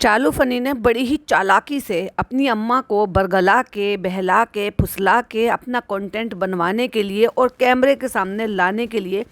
चालू फनी ने बड़ी ही चालाकी से अपनी अम्मा को बरगला के, बहला के, फुसला के अपना कंटेंट बनवाने के लिए और कैमरे के सामने लाने के लिए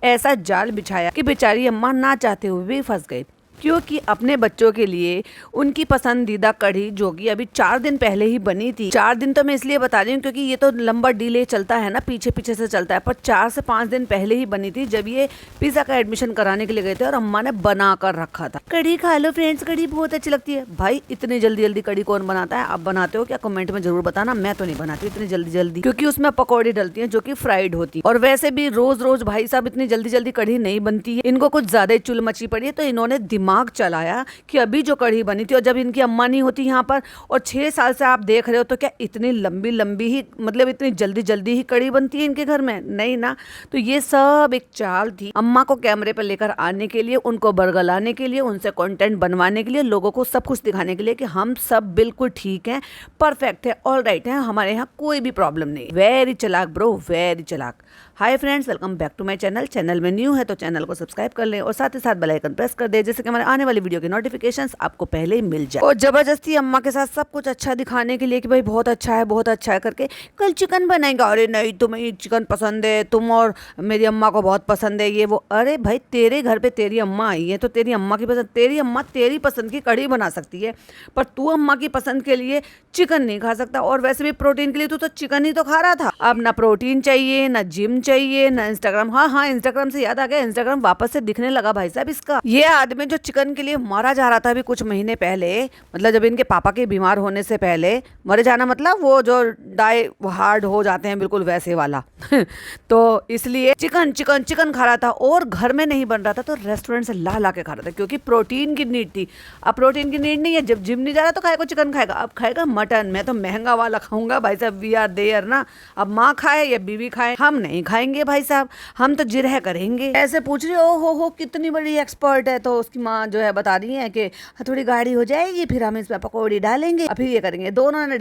ऐसा जाल बिछाया कि बेचारी अम्मा ना चाहते हुए भी फंस गई। क्योंकि अपने बच्चों के लिए उनकी पसंदीदा कढ़ी, जो कि अभी 4 दिन पहले ही बनी थी। 4 दिन तो मैं इसलिए बता रही हूँ क्योंकि ये तो लंबा डिले चलता है ना, पीछे पीछे से चलता है, पर 4 से 5 दिन पहले ही बनी थी जब ये पिज्जा का एडमिशन कराने के लिए गए थे और अम्मा ने बना कर रखा था। कढ़ी खा लो फ्रेंड्स, कढ़ी बहुत अच्छी लगती है। भाई इतनी जल्दी जल्दी कढ़ी कौन बनाता है? आप बनाते हो क्या? कमेंट में जरूर बताना। मैं तो नहीं बनाती इतनी जल्दी जल्दी, क्योंकि उसमें पकौड़ी डलती है जो कि फ्राइड होती है। और वैसे भी रोज रोज भाई साहब इतनी जल्दी जल्दी कढ़ी नहीं बनती है। इनको कुछ ज्यादा ही चुल मची पड़ी है, तो इन्होंने दिमाग चलाया कि अभी जो कढ़ी बनी थी और जब इनकी अम्मा नहीं होती यहाँ पर और 6 साल से आप देख रहे हो, तो क्या इतनी लंबी लंबी ही, मतलब इतनी जल्दी जल्दी ही कढ़ी बनती है इनके घर में? नहीं ना। तो ये सब एक चाल थी अम्मा को कैमरे पर लेकर आने के लिए, उनको बरगलाने के लिए, उनसे कंटेंट बनवाने के लिए, लोगों को सब कुछ दिखाने के लिए कि हम सब बिल्कुल ठीक हैं, परफेक्ट है, ऑल राइट है, हमारे यहाँ कोई भी प्रॉब्लम नहीं। वेरी चालाक ब्रो, वेरी चालाक। Hi friends, welcome back to my channel. Channel में न्यू है तो चैनल को सब्सक्राइब कर लें और साथ ही साथ बेल आइकन प्रेस कर दें, जिससे कि हमारे आने वाली वीडियो की नोटिफिकेशंस आपको पहले ही मिल जाए। और जबरदस्ती अम्मा के साथ सब कुछ अच्छा दिखाने के लिए कि भाई बहुत अच्छा है, बहुत अच्छा है करके कल चिकन बनाएंगे। अरे नहीं, तुम्हें चिकन पसंद है, तुम और मेरी अम्मा को बहुत पसंद है ये वो। अरे भाई तेरे घर पे तेरी अम्मा आई है तो तेरी अम्मा की पसंद, तेरी अम्मा तेरी पसंद की कढ़ी बना सकती है, पर तू अम्मा की पसंद के लिए चिकन नहीं खा सकता। और वैसे भी प्रोटीन के लिए तू तो चिकन ही तो खा रहा था। अब ना प्रोटीन चाहिए, ना जिम चाहिए, ना इंस्टाग्राम। हाँ, इंस्टाग्राम से याद आ गया, इंस्टाग्राम वापस से दिखने लगा भाई साहब इसका। ये आदमी जो चिकन के लिए मारा जा रहा था अभी कुछ महीने पहले, मतलब जब इनके पापा के बीमार होने से पहले, मरे जाना मतलब वो जो डाई हार्ड हो जाते हैं बिल्कुल वैसे वाला तो इसलिए चिकन चिकन चिकन खा रहा था और घर में नहीं बन रहा था, तो रेस्टोरेंट से ला के खा रहा था क्योंकि प्रोटीन की नीड थी। अब प्रोटीन की नीड नहीं है, जब जिम नहीं जा रहा तो खाएगा चिकन, खाएगा। अब खाएगा मटन। मैं तो महंगा वाला खाऊंगा भाई साहब, वी आर देयर ना। अब माँ खाए या बीवी खाए, हम नहीं खाएंगे भाई साहब, हम तो जिरह करेंगे। ऐसे पूछ रही हो कितनी बड़ी एक्सपर्ट है, तो उसकी माँ जो है बता रही है कि थोड़ी गाढ़ी हो जाएगी, फिर हम इसमें पकौड़ी डालेंगे, फिर ये करेंगे। दोनों ने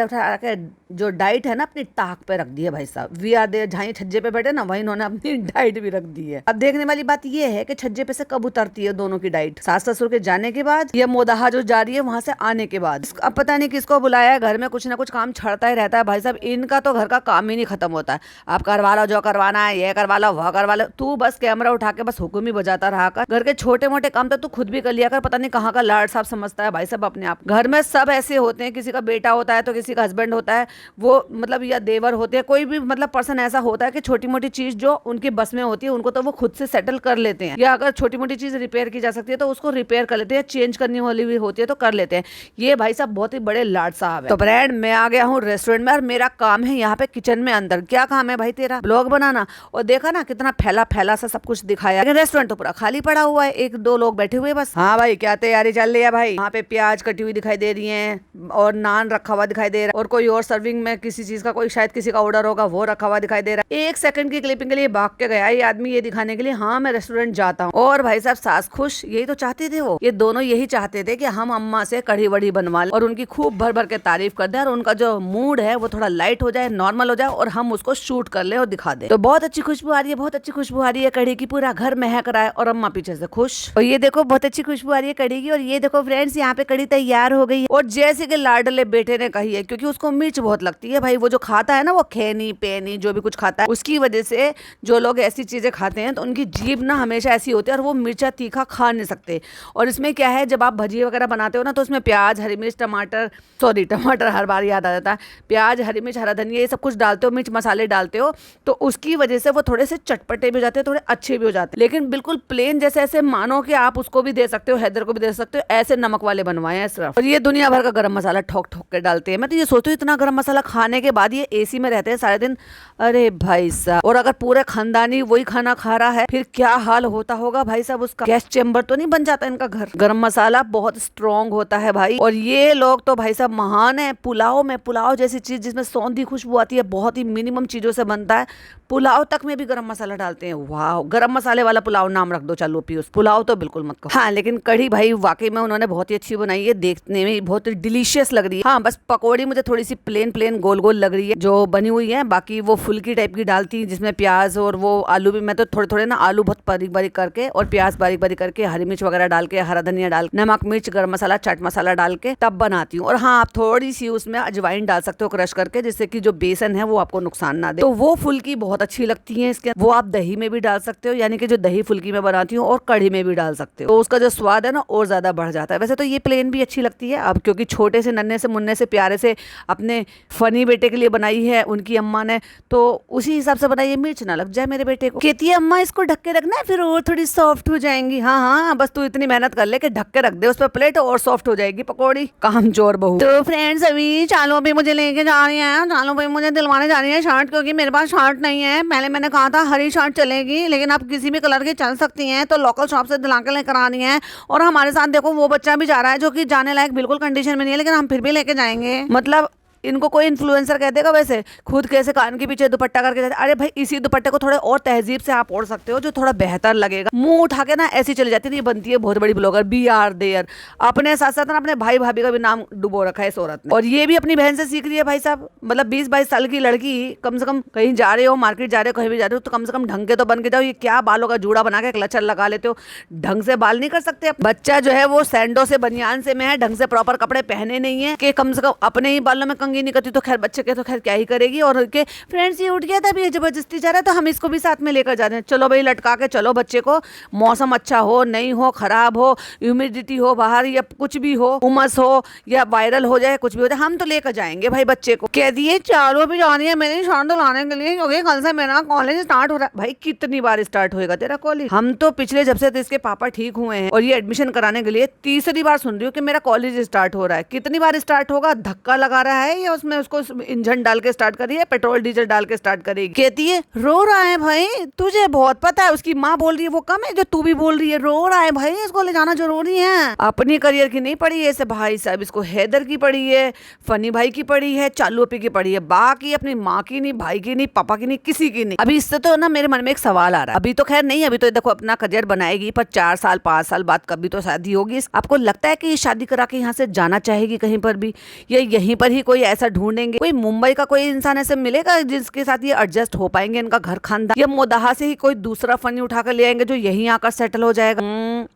जो डाइट है ना अपनी ताक पे रख दी है भाई साहब। वी आर देयर, जहाँ छज्जे पे बैठे ना वहीं इन्होंने अपनी डाइट भी रख दी है। अब देखने वाली बात ये है कि छज्जे पे से कब उतरती है दोनों की डाइट, सास ससुर के जाने के बाद या मोदाहा जो जा रही है वहां से आने के बाद। अब पता नहीं किसको बुलाया है, घर में कुछ ना कुछ काम छड़ता ही रहता है भाई साहब। इनका तो घर का काम ही नहीं खत्म होता है। आप करवा लो जो करवाना है, ये करवा लो, वह करवा लो, तू बस कैमरा उठा के बस हुक्म ही बजाता रहा कर। घर के छोटे मोटे काम तो तू खुद भी कर लिया कर। पता नहीं कहाँ का लाड साहब समझता है भाई साहब अपने आप। घर में सब ऐसे होते हैं, किसी का बेटा होता है तो किसी का हस्बैंड होता है, वो मतलब या देवर होते हैं, कोई भी मतलब पर्सन ऐसा होता है कि छोटी मोटी चीज जो उनकी बस में होती है उनको तो वो खुद से सेटल कर लेते हैं, या अगर छोटी मोटी चीज रिपेयर की जा सकती है तो उसको रिपेयर कर लेते हैं, चेंज करनी वाली भी होती है तो कर लेते हैं। ये भाई साहब बहुत ही बड़े लाड साहब है। तो ब्रांड मैं आ गया हूँ रेस्टोरेंट में और मेरा काम है यहाँ पे किचन में अंदर। क्या काम है भाई तेरा? ब्लॉग बनाना। और देखा ना कितना फैला फैला सा सब कुछ दिखाया, लेकिन रेस्टोरेंट तो पूरा खाली पड़ा हुआ है, 1-2 लोग बैठे हुए बस। हाँ भाई क्या तैयारी चल रही है भाई? यहाँ पे प्याज कटी हुई दिखाई दे रही है और नान रखा हुआ दिखाई दे रहा है, और कोई और सर्विंग में किसी चीज का, कोई शायद किसी का ऑर्डर होगा वो रखा हुआ दिखाई दे रहा है। 1 सेकंड की क्लिपिंग के लिए भाग के गया ये आदमी ये दिखाने के लिए हाँ मैं रेस्टोरेंट जाता हूँ। और भाई साहब सास खुश, यही तो चाहते थे वो, ये दोनों यही चाहते थे कि हम अम्मा से कढ़ी वड़ी बनवा लें और उनकी खूब भर भर के तारीफ कर दें और उनका जो मूड है वो थोड़ा लाइट हो जाए, नॉर्मल हो जाए और हम उसको शूट कर ले और दिखा दे। तो बहुत अच्छी खुशबू आ रही है, बहुत अच्छी खुशबू आ रही है कढ़ी की, पूरा घर महक रहा है और अम्मा पीछे से खुश। और ये देखो बहुत अच्छी खुशबू आ रही है कढ़ी की, और ये देखो फ्रेंड्स यहाँ पे कढ़ी तैयार हो गई है। और जैसे कि लाडले बेटे ने कही है, क्योंकि उसको मिर्च बहुत लगती है भाई, वो जो खाता है ना वो खैनी पेनी जो भी कुछ खाता है, उसकी वजह से जो लोग ऐसी चीजें खाते हैं तो उनकी जीभ ना हमेशा ऐसी होती है और वो मिर्चा तीखा खा नहीं सकते। और इसमें क्या है, जब आप भजिए वगैरह बनाते हो ना तो उसमें प्याज, हरी मिर्च, टमाटर हर बार याद आ जाता है, प्याज, हरी मिर्च, हरा धनिया, ये सब कुछ डालते हो, मिर्च मसाले डालते हो, तो उसकी वजह से वो थोड़े से चटपटे भी हो जाते हैं, थोड़े अच्छे भी हो जाते हैं। लेकिन बिल्कुल प्लेन जैसे ऐसे मानो कि आप उसको भी दे सकते हो, हैदर को भी दे सकते हो, ऐसे नमक वाले बनवाए हैं सिर्फ। और ये दुनिया भर का गरम मसाला ठोक ठोक के डालते हैं। मैं तो ये सोचती हूँ इतना गरम मसाला खाने के बाद ये एसी में रहते हैं सारे दिन, अरे भाई साहब। और अगर पूरे खानदानी वही खाना खा रहा है फिर क्या हाल होता होगा भाई साहब उसका। गैस चेंबर तो नहीं बन जाता इनका घर। गरम मसाला बहुत स्ट्रॉन्ग होता है भाई। और ये लोग तो भाई साहब महान है। पुलाव जैसी चीज जिसमें सौंधी खुशबू आती है, बहुत ही मिनिमम चीजों से बनता है, पुलाव पुलाव तक में भी गरम मसाला डालते हैं। वाह, गरम मसाले वाला पुलाव नाम रख दो चालू पी, उस पुलाव तो बिल्कुल मत कहो। हाँ, लेकिन कढ़ी भाई वाकई में उन्होंने बहुत ही अच्छी बनाई है, देखने में बहुत डिलीशियस लग रही है। हाँ, बस पकौड़ी मुझे थोड़ी सी प्लेन प्लेन गोल गोल लग रही है जो बनी हुई है, बाकी वो फुल्की टाइप की डालती जिसमें प्याज और वो आलू भी, मैं तो थोड़े थोड़े ना आलू बहुत बारीक बारीक करके और प्याज बारीक बारीक करके, हरी मिर्च वगैरह डाल के, हरा धनिया डाल, नमक मिर्च गरम मसाला चाट मसाला डाल के तब बनाती हूँ। और हाँ, आप थोड़ी सी उसमें अजवाइन डाल सकते हो क्रश करके, जिससे कि जो बेसन है वो आपको नुकसान ना दे। तो वो फुल्की बहुत अच्छी लगती है इसके। वो आप दही में भी डाल सकते हो, यानी कि जो दही फुल्की में बनाती हूँ, और कढ़ी में भी डाल सकते हो, तो उसका जो स्वाद है ना और ज्यादा बढ़ जाता है। वैसे तो ये प्लेन भी अच्छी लगती है, अब क्योंकि छोटे से नन्हे से मुन्ने से प्यारे से अपने फनी बेटे के लिए बनाई है उनकी अम्मा ने, तो उसी हिसाब से बनाई है, मिर्च ना लग जाए मेरे बेटे को। कहती है अम्मा इसको ढक के रखना है फिर और थोड़ी सॉफ्ट हो जाएंगी। हाँ हाँ, बस तू इतनी मेहनत कर ले कि ढक के रख दे उस पर प्लेट और सॉफ्ट हो जाएगी पकौड़ी। कामचोर बहू। तो फ्रेंड्स अभी चालू अभी मुझे लेके जा रही है, चालू भाई मुझे दिलवाने जा रही है शर्ट, क्योंकि मेरे पास शर्ट नहीं है। पहले मैंने कहा था हरी शर्ट चलेगी, लेकिन आप किसी भी कलर की चल सकती हैं, तो लोकल शॉप से दिला के लेकर आनी है। और हमारे साथ देखो वो बच्चा भी जा रहा है जो कि जाने लायक बिल्कुल कंडीशन में नहीं है, लेकिन हम फिर भी लेके जाएंगे। मतलब इनको कोई इन्फ्लुएंसर कह देगा वैसे, खुद कैसे कान के पीछे दुपट्टा करके जाते। अरे भाई, इसी दुपट्टे को थोड़े और तहजीब से आप ओढ़ सकते हो, जो थोड़ा बेहतर लगेगा। मुंह उठा के ना ऐसी चली जाती है, ये बनती है बहुत बड़ी ब्लॉगर बी आर देयर। अपने साथ साथ ना अपने भाई भाभी का भी नाम डुबो रखा है इस औरत ने, और ये भी अपनी बहन से सीख रही है भाई साहब। मतलब 20-22 साल की लड़की, कम से कम कहीं जा रहे हो, मार्केट जा रहे हो, कहीं भी जा रहे हो, तो कम से कम ढंग के तो बन के जाओ। ये क्या बालों का जूड़ा बना के क्लचर लगा लेते हो, ढंग से बाल नहीं कर सकते। बच्चा जो है वो सैंडो से बनियान से में है, ढंग से प्रॉपर कपड़े पहने नहीं है, कि कम से कम अपने ही बालों में कंघी नहीं करती, तो खैर बच्चे के तो खैर क्या ही करेगी। और उनके फ्रेंड्स ये उठ गया था, अभी जबरदस्ती जा रहा है, तो हम इसको भी साथ में लेकर जा रहे हैं। चलो भाई, लटका के चलो बच्चे को, मौसम अच्छा हो नहीं हो, खराब हो, ह्यूमिडिटी हो बाहर, या कुछ भी हो, उमस हो या वायरल हो जाए, कुछ भी हो जाए, हम तो लेकर जाएंगे भाई बच्चे को। कह दिए चारों भी जानी है मेरी शर्ट लाने के लिए, क्योंकि कल से मेरा कॉलेज स्टार्ट हो रहा है। भाई कितनी बार स्टार्ट होएगा तेरा कॉलेज? हम तो पिछले जब से इसके पापा ठीक हुए हैं और ये एडमिशन कराने के लिए तीसरी बार सुन रही हूँ कि मेरा कॉलेज स्टार्ट हो रहा है। कितनी बार स्टार्ट होगा? धक्का लगा रहा है या उसमें उसको इंजन डाल के स्टार्ट करिए, पेट्रोल डीजल डाल के स्टार्ट करेगी। कहती है रो रहा है भाई, तुझे बहुत पता है। उसकी माँ बोल रही है वो कम है जो तू भी बोल रही है, रो रहा है भाई, इसको ले जाना जरूरी है। अपनी करियर की नहीं पड़ी है इसे भाई साहब, इसको हैदर की पड़ी है, फनी भाई की पड़ी है, चालू अपी की पड़ी है, बाकी अपनी माँ की नहीं, भाई की नहीं, पापा की नहीं, किसी की नहीं। अभी इससे तो ना मेरे मन में एक सवाल आ रहा है, अभी तो खैर नहीं, अभी तो देखो अपना करियर बनाएगी, पर 4 साल 5 साल बाद कभी तो शादी होगी। आपको लगता है कि ये शादी करा के यहाँ से जाना चाहेगी कहीं पर भी, या यहीं पर ही कोई ऐसा ढूंढेंगे, कोई मुंबई का कोई इंसान ऐसे मिलेगा जिसके साथ ये एडजस्ट हो पाएंगे, इनका घर खानदान, या मोदाहा से ही कोई दूसरा फनी उठा कर ले आएंगे जो यहीं आकर सेटल हो जाएगा?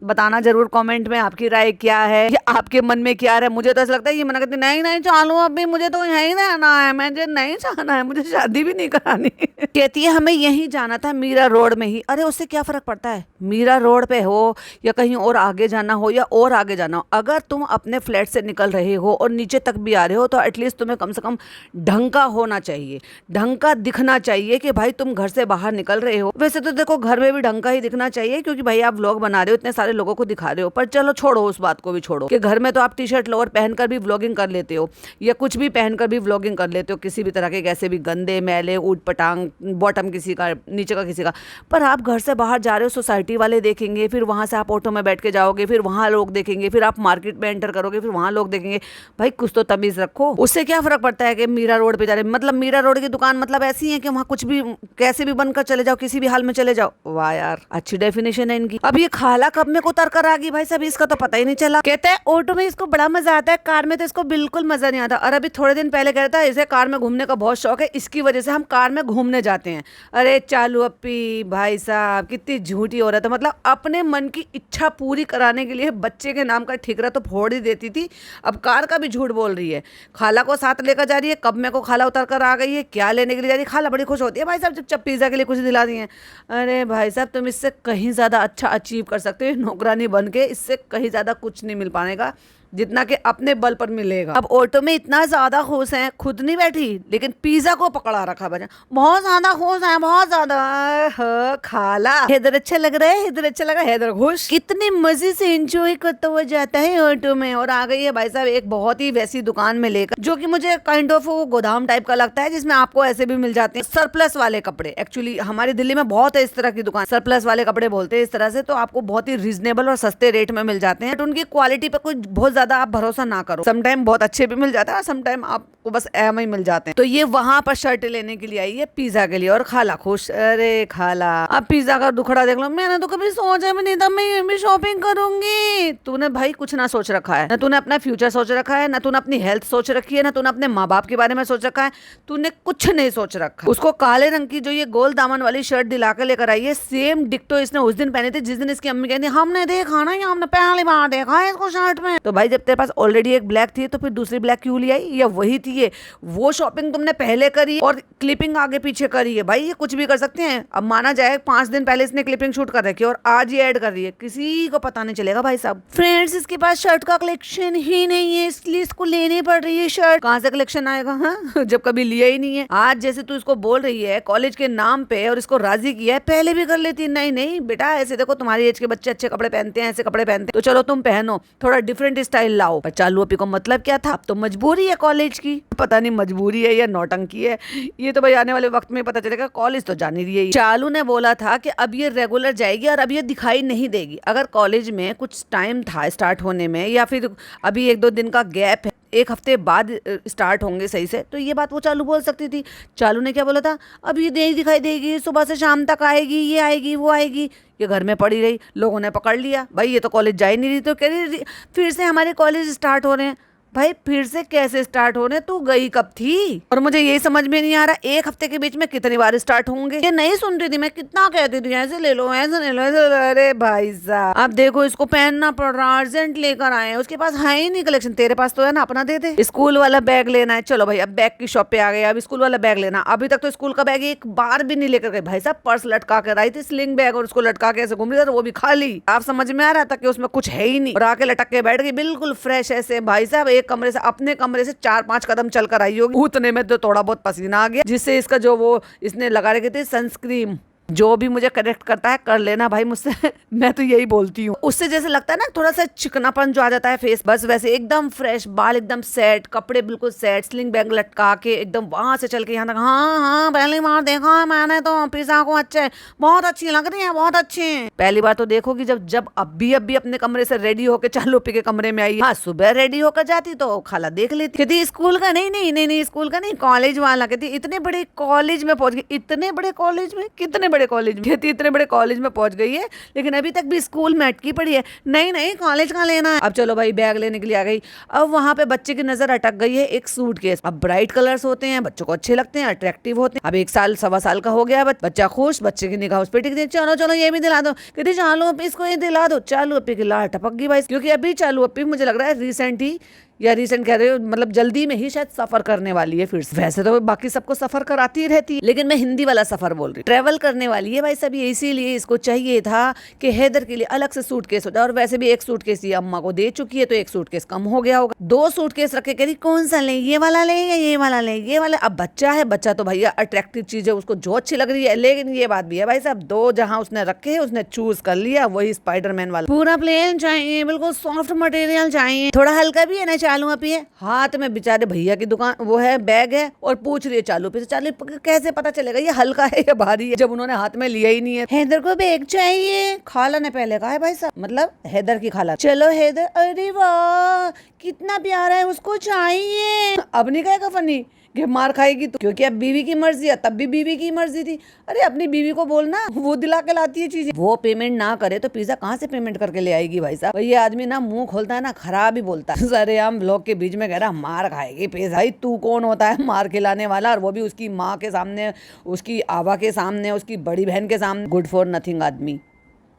बताना जरूर कमेंट में आपकी राय क्या है, या आपके मन में क्या है। मुझे तो ऐसा लगता है ये मना करती नहीं नहीं चालू अभी मुझे तो यहीं रहना है, मुझे नहीं जाना है, मुझे शादी भी नहीं करानी। कहती है हमें यहीं जाना था, मीरा रोड में ही। अरे उससे क्या फर्क पड़ता है, मीरा रोड पे हो या कहीं और आगे जाना हो या और आगे जाना हो, अगर तुम अपने फ्लैट से निकल रहे हो और नीचे तक भी आ रहे हो, तो एटलीस्ट तुम्हें कम से कम ढंग का होना चाहिए, ढंग का दिखना चाहिए कि भाई तुम घर से बाहर निकल रहे हो। वैसे तो देखो घर में भी ढंग का ही दिखना चाहिए, क्योंकि भाई आप व्लॉग बना रहे हो, इतने सारे लोगों को दिखा रहे हो। पर चलो छोड़ो, उस बात को भी छोड़ो कि घर में तो आप टी शर्ट लोअर पहनकर भी व्लॉगिंग कर लेते हो, या कुछ भी पहनकर भी व्लॉगिंग कर लेते हो, किसी भी तरह के कैसे भी गंदे मैले ऊट पटांग, बॉटम किसी का, नीचे का किसी का। पर आप घर से बाहर जा रहे हो, सोसाइटी वाले देखेंगे, फिर वहां से आप ऑटो में बैठ के जाओगे, फिर वहां लोग देखेंगे, फिर आप मार्केट में एंटर करोगे, फिर वहां लोग देखेंगे। भाई कुछ तो तमीज रखो। उससे क्या फर्क पड़ता है कि मीरा रोड पे जा रहे, मतलब मीरा रोड की दुकान मतलब ऐसी है कि वहाँ कुछ भी कैसे भी बनकर चले जाओ, किसी भी हाल में चले जाओ। वाह यार, अच्छी डेफिनेशन है इनकी। अब ये खाला कब में को उतर कर आ गई भाई साहब, इसका तो पता ही नहीं चला। कहते हैं ऑटो में इसको बड़ा मजा आता है, कार में तो इसको बिल्कुल मजा नहीं आता। और अभी थोड़े दिन पहले कहता है इसे कार में घूमने का बहुत शौक है, इसकी वजह से हम कार में घूमने जाते हैं। अरे चालू अप्पी भाई साहब, कितनी झूठी औरत है। मतलब अपने मन की इच्छा पूरी कराने के लिए बच्चे के नाम का ठिकरा तो फोड़ ही देती थी, अब कार का भी झूठ बोल रही है। खाला को साथ लेकर जा रही है, कब में को खाला उतर कर आ गई है, क्या लेने के लिए जा रही है। खाला बड़ी खुश होती है भाई साहब जब पिज्जा के लिए कुछ दिला दी है। अरे भाई साहब तुम इससे कहीं ज्यादा अच्छा अचीव कर सकते हो, नौकरानी बन के इससे कहीं ज्यादा कुछ नहीं मिल पाएगा जितना कि अपने बल पर मिलेगा। अब ऑटो में इतना ज्यादा खुश हैं, खुद नहीं बैठी लेकिन पिज्जा को पकड़ा रखा बजा, बहुत ज्यादा खुश है, बहुत ज्यादा। खाला हैदर अच्छा लग रहा है, हैदर अच्छा लगा, हैदर खुश, कितने मजे से एंजॉय करता हुआ जाता है ऑटो में। और आ गई है भाई साहब एक बहुत ही वैसी दुकान में लेकर, जो कि मुझे काइंड ऑफ गोदाम टाइप का लगता है, जिसमें आपको ऐसे भी मिल जाते हैं सरप्लस वाले कपड़े। एक्चुअली हमारी दिल्ली में बहुत है इस तरह की दुकान, सरप्लस वाले कपड़े बोलते हैं इस तरह से, तो आपको बहुत ही रीजनेबल और सस्ते रेट में मिल जाते हैं। उनकी क्वालिटी पे कोई बहुत ज्यादा आप भरोसा ना करो, समटाइम बहुत अच्छे भी मिल जाते हैं और समटाइम आपको बस एम ही मिल जाते हैं। तो ये वहां पर शर्ट लेने के लिए आई है पिज्जा के लिए, और खाला खुश। अरे खाला, अब पिज्जा का दुखड़ा देख लो, मैंने तो कभी सोचा भी नहीं था मैं ये भी शॉपिंग करूंगी। तूने भाई कुछ ना सोच रखा है, ना तूने अपना फ्यूचर सोच रखा है, ना तूने अपनी हेल्थ सोच रखी है, ना तूने अपने माँ बाप के बारे में सोच रखा है, तूने कुछ नहीं सोच रखा। उसको काले रंग की जो ये गोल दामन वाली शर्ट दिला के लेकर आई है, सेम डिक्टो इसने उस दिन पहनी थी जिस दिन इसकी अम्मी कहती हमने देखा ना, हमने पहली बार देखा है इसको शर्ट में। तो भाई जब तेरे पास ऑलरेडी एक ब्लैक थी तो फिर दूसरी ब्लैक क्यों ले आई? या वही थी ये, वो शॉपिंग तुमने पहले करी और क्लिपिंग आगे पीछे करी है। भाई ये कुछ भी कर सकते हैं। अब माना जाए 5 दिन पहले इसने क्लिपिंग शूट कर रखी है और आज ये ऐड कर रही है, किसी को पता नहीं चलेगा भाई साहब। फ्रेंड्स, इसके पास शर्ट का कलेक्शन ही नहीं है, इसलिए इसको लेनी पड़ रही है शर्ट। कहाँ से कलेक्शन आएगा हाँ? जब कभी लिया ही नहीं है। आज जैसे तू इसको बोल रही है कॉलेज के नाम पे और इसको राजी किया है, पहले भी कर लेती। नहीं नहीं बेटा, ऐसे देखो तुम्हारी एज के बच्चे अच्छे कपड़े पहनते हैं, ऐसे कपड़े पहनते हैं, तो चलो तुम पहनो, थोड़ा डिफरेंट स्टाइल लाओ। पर चालू अपी को मतलब क्या था? अब तो मजबूरी है कॉलेज की। पता नहीं मजबूरी है या नौटंकी है, ये तो भाई आने वाले वक्त में पता चलेगा। कॉलेज तो जानी रही है। चालू ने बोला था कि अब ये रेगुलर जाएगी और अब ये दिखाई नहीं देगी। अगर कॉलेज में कुछ टाइम था स्टार्ट होने में, या फिर अभी 1-2 दिन का गैप है, 1 हफ्ते बाद स्टार्ट होंगे सही से, तो ये बात वो चालू बोल सकती थी। चालू ने क्या बोला था? अब ये नहीं दिखाई देगी, सुबह से शाम तक आएगी, ये आएगी वो आएगी। ये घर में पड़ी रही, लोगों ने पकड़ लिया भाई ये तो कॉलेज जा ही नहीं रही, तो कह रही फिर से हमारे कॉलेज स्टार्ट हो रहे हैं। भाई फिर से कैसे स्टार्ट होने? तू गई कब थी? और मुझे ये समझ में नहीं आ रहा 1 हफ्ते के बीच में कितनी बार स्टार्ट होंगे। ये नहीं सुन रही थी, मैं कितना कहती थी ऐसे ले लो ऐसे ले लो ऐसे। अरे भाई साहब, अब देखो इसको पहनना पड़ रहा, अर्जेंट लेकर आए, उसके पास है ही नहीं कलेक्शन। तेरे पास तो है ना, अपना दे दे। स्कूल वाला बैग लेना है, चलो भाई अब बैग की शॉप पे आ गए, अब स्कूल वाला बैग लेना। अभी तक तो स्कूल का बैग एक बार भी नहीं लेकर गए भाई साहब। पर्स लटका कर आई थी, स्लिंग बैग, और उसको लटका के ऐसे घूम रही थी, वो भी खाली। आप समझ में आ रहा था कि उसमें कुछ है ही नहीं, और आके लटक के बैठ गई बिल्कुल फ्रेश ऐसे। भाई साहब एक कमरे से अपने कमरे से 4-5 कदम चलकर आई होगी, उतने में तो थोड़ा बहुत पसीना आ गया, जिससे इसका जो वो इसने लगा रखी थी सनस्क्रीन। जो भी मुझे करेक्ट करता है कर लेना भाई मुझसे मैं तो यही बोलती हूँ। उससे जैसे लगता है ना थोड़ा सा चिकनापन जो आ जाता है फेस, बस वैसे एकदम फ्रेश, बाल एकदम सेट, कपड़े बिल्कुल सेट, स्लिंग बैग लटका के एकदम वहां से चल के यहाँ तक। हाँ हाँ पहली बार देखा है मैंने तो पिज्जा को, अच्छे बहुत अच्छी लग रही है, बहुत अच्छी। पहली बार तो देखोगी जब जब अभी अपने कमरे से रेडी होकर चालू पी के कमरे में आई। हाँ सुबह रेडी होकर जाती तो खाला देख लेती, कहती स्कूल का नहीं नहीं नहीं नहीं स्कूल का नहीं, कॉलेज वाला। कहती इतने बड़े कॉलेज में पहुंच गई, इतने बड़े कॉलेज में, कितने बड़े कॉलेज में? इतने बड़े कॉलेज में पहुंच गई है, लेकिन अभी तक भी स्कूल में अटकी पड़ी है। नहीं नहीं कॉलेज का लेना है। अब चलो भाई बैग लेने के लिए आ गई। अब वहां पे बच्चे की नजर अटक गई है एक सूटकेस। अब ब्राइट कलर्स होते हैं, बच्चों को अच्छे लगते हैं, अट्रैक्टिव होते हैं। अब 1 साल 1.25 साल का हो गया, बच्चा खुश, बच्चे की निगाह उस पे टिक गई। चलो चलो ये भी दिला दो, कहती चालू अपी इसको ये दिला दो। चालू अपी की लार टपक गई भाई, क्योंकि अभी चालू अपी मुझे लग रहा है रिसेंट कह रहे हो, मतलब जल्दी में ही शायद सफर करने वाली है फिर से। वैसे तो बाकी सबको सफर कराती ही रहती है, लेकिन मैं हिंदी वाला सफर बोल रही हूँ। ट्रेवल करने वाली है भाई सब, इसीलिए इसको चाहिए था कि हैदर के लिए अलग से सूटकेस हो जाए। और वैसे भी एक सूटकेस ये अम्मा को दे चुकी है, तो एक सूटकेस कम हो गया होगा। 2 सूटकेस रखे, कह रही कौन सा ले, ये वाला ले या ये वाला ले, ये वाला। अब बच्चा है, बच्चा तो भैया अट्रैक्टिव चीज है, उसको जो अच्छी लग रही है। लेकिन ये बात भी है भाई साहब, 2 जहां उसने रखे उसने चूज कर लिया वही स्पाइडरमैन वाला। पूरा प्लेन चाहिए, बिल्कुल सॉफ्ट मटेरियल चाहिए, थोड़ा हल्का भी है ना। चालू अपी है हाथ में बेचारे भैया की दुकान वो है बैग है, और पूछ रही है चालू पे, चालू कैसे पता चलेगा ये हल्का है या भारी है जब उन्होंने हाथ में लिया ही नहीं है। हैदर को बैग चाहिए, खाला ने पहले कहा है भाई साहब, मतलब हैदर की खाला। चलो हैदर, अरे वाह कितना प्यारा है, उसको चाहिए। अब नहीं कहेगा फनी कि मार खाएगी तो, क्योंकि अब बीवी की मर्जी है, तब भी बीवी की मर्जी थी। अरे अपनी बीवी को बोलना, वो दिला के लाती है चीजें। वो पेमेंट ना करे तो पिज्जा कहाँ से पेमेंट करके ले आएगी भाई साहब। ये आदमी ना मुंह खोलता है ना खराब ही बोलता है। सारे हम लोग के बीच में कह रहा मार खाएगी पिज्जा। भाई तू कौन होता है मार खिलाने वाला, और वो भी उसकी माँ के सामने, उसकी आवा के सामने, उसकी बड़ी बहन के सामने। गुड फॉर नथिंग आदमी।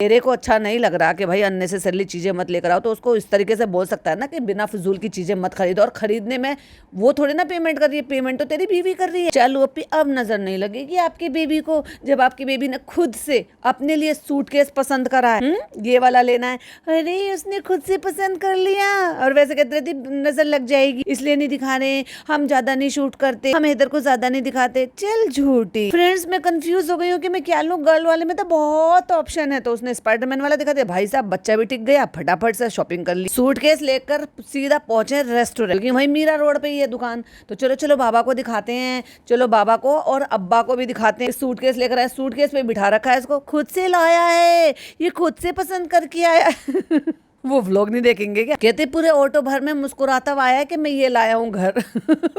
तेरे को अच्छा नहीं लग रहा कि भाई अननेसेसरली चीजें मत लेकर आओ, तो उसको इस तरीके से बोल सकता है ना कि बिना फिजूल की चीजें मत खरीदो। और खरीदने में वो थोड़ी ना पेमेंट कर रही है, पेमेंट तो तेरी बीवी कर रही है। चलो अपी अब नजर नहीं लगेगी आपकी बेबी को, जब आपकी बेबी ने खुद से अपने लिए सूटकेस पसंद करा है। ये वाला लेना है, अरे उसने खुद से पसंद कर लिया। और वैसे कहते रहती नजर लग जाएगी इसलिए नहीं दिखा रहे, हम ज्यादा नहीं शूट करते, हम इधर को ज्यादा नहीं दिखाते। चल झूठी। फ्रेंड्स मैं कंफ्यूज हो गई हूँ कि मैं क्या लूँ। गर्ल वाले में तो बहुत ऑप्शन है, तो उसने स्पाइडरमैन वाला दिखा दिया। भाई साहब बच्चा भी टिक गया, फटाफट से शॉपिंग कर ली, सूटकेस लेकर सीधा पहुंचे रेस्टोरेंट, क्योंकि वही मीरा रोड पे ही है दुकान। तो चलो चलो बाबा को दिखाते हैं, चलो बाबा को और अब्बा को भी दिखाते हैं। सूटकेस लेकर आए, सूटकेस पे बिठा रखा है इसको, खुद से लाया है, ये खुद से पसंद करके आया वो व्लॉग नहीं देखेंगे क्या? कहते पूरे ऑटो भर में मुस्कुराता हुआ आया कि मैं ये लाया हूँ घर।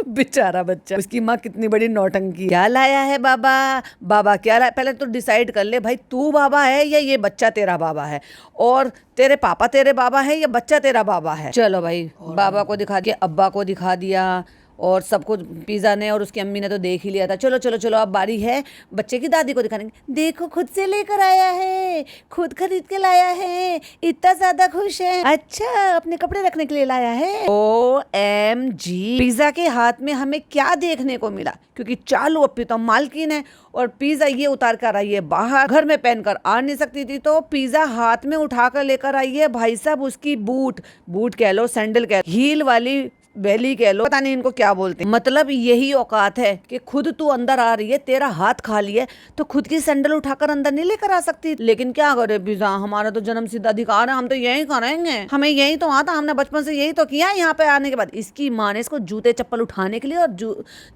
बेचारा बच्चा, उसकी माँ कितनी बड़ी नौटंकी। क्या लाया है बाबा? बाबा क्या लाया? पहले तो डिसाइड कर ले भाई, तू बाबा है या ये बच्चा तेरा बाबा है, और तेरे पापा तेरे बाबा है या बच्चा तेरा बाबा है। चलो भाई, बाबा को दिखा दिया, अब्बा को दिखा दिया, और सबको पिज़्ज़ा ने और उसकी अम्मी ने तो देख ही लिया था। चलो चलो चलो, अब बारी है बच्चे की दादी को दिखाने की। देखो खुद से लेकर आया है, खुद खरीद के लाया है, इतना ज्यादा खुश है। अच्छा, अपने कपड़े रखने के लिए लाया है। OMG, पिज़्ज़ा के हाथ में हमें क्या देखने को मिला? क्योंकि चालू अपनी तो मालकिन है और पिज़्ज़ा ये उतार कर आई है बाहर, घर में पहनकर आ नहीं सकती थी तो पिज़्ज़ा हाथ में उठाकर लेकर आई है। भाई साहब, उसकी बूट कह लो, सैंडल कह लो, हील वाली बेली कह लो, पता नहीं इनको क्या बोलते हैं। मतलब यही औकात है कि खुद तू अंदर आ रही है, तेरा हाथ खाली है, तो खुद की सैंडल उठाकर अंदर नहीं लेकर आ सकती। लेकिन क्या करे पिज़्ज़ा, हमारा तो जन्म सिद्ध अधिकार है, हम तो यही करेंगे, हमें यही तो आता, हमने बचपन से यही तो किया। यहाँ पे आने के बाद इसकी माँ ने इसको जूते चप्पल उठाने के लिए और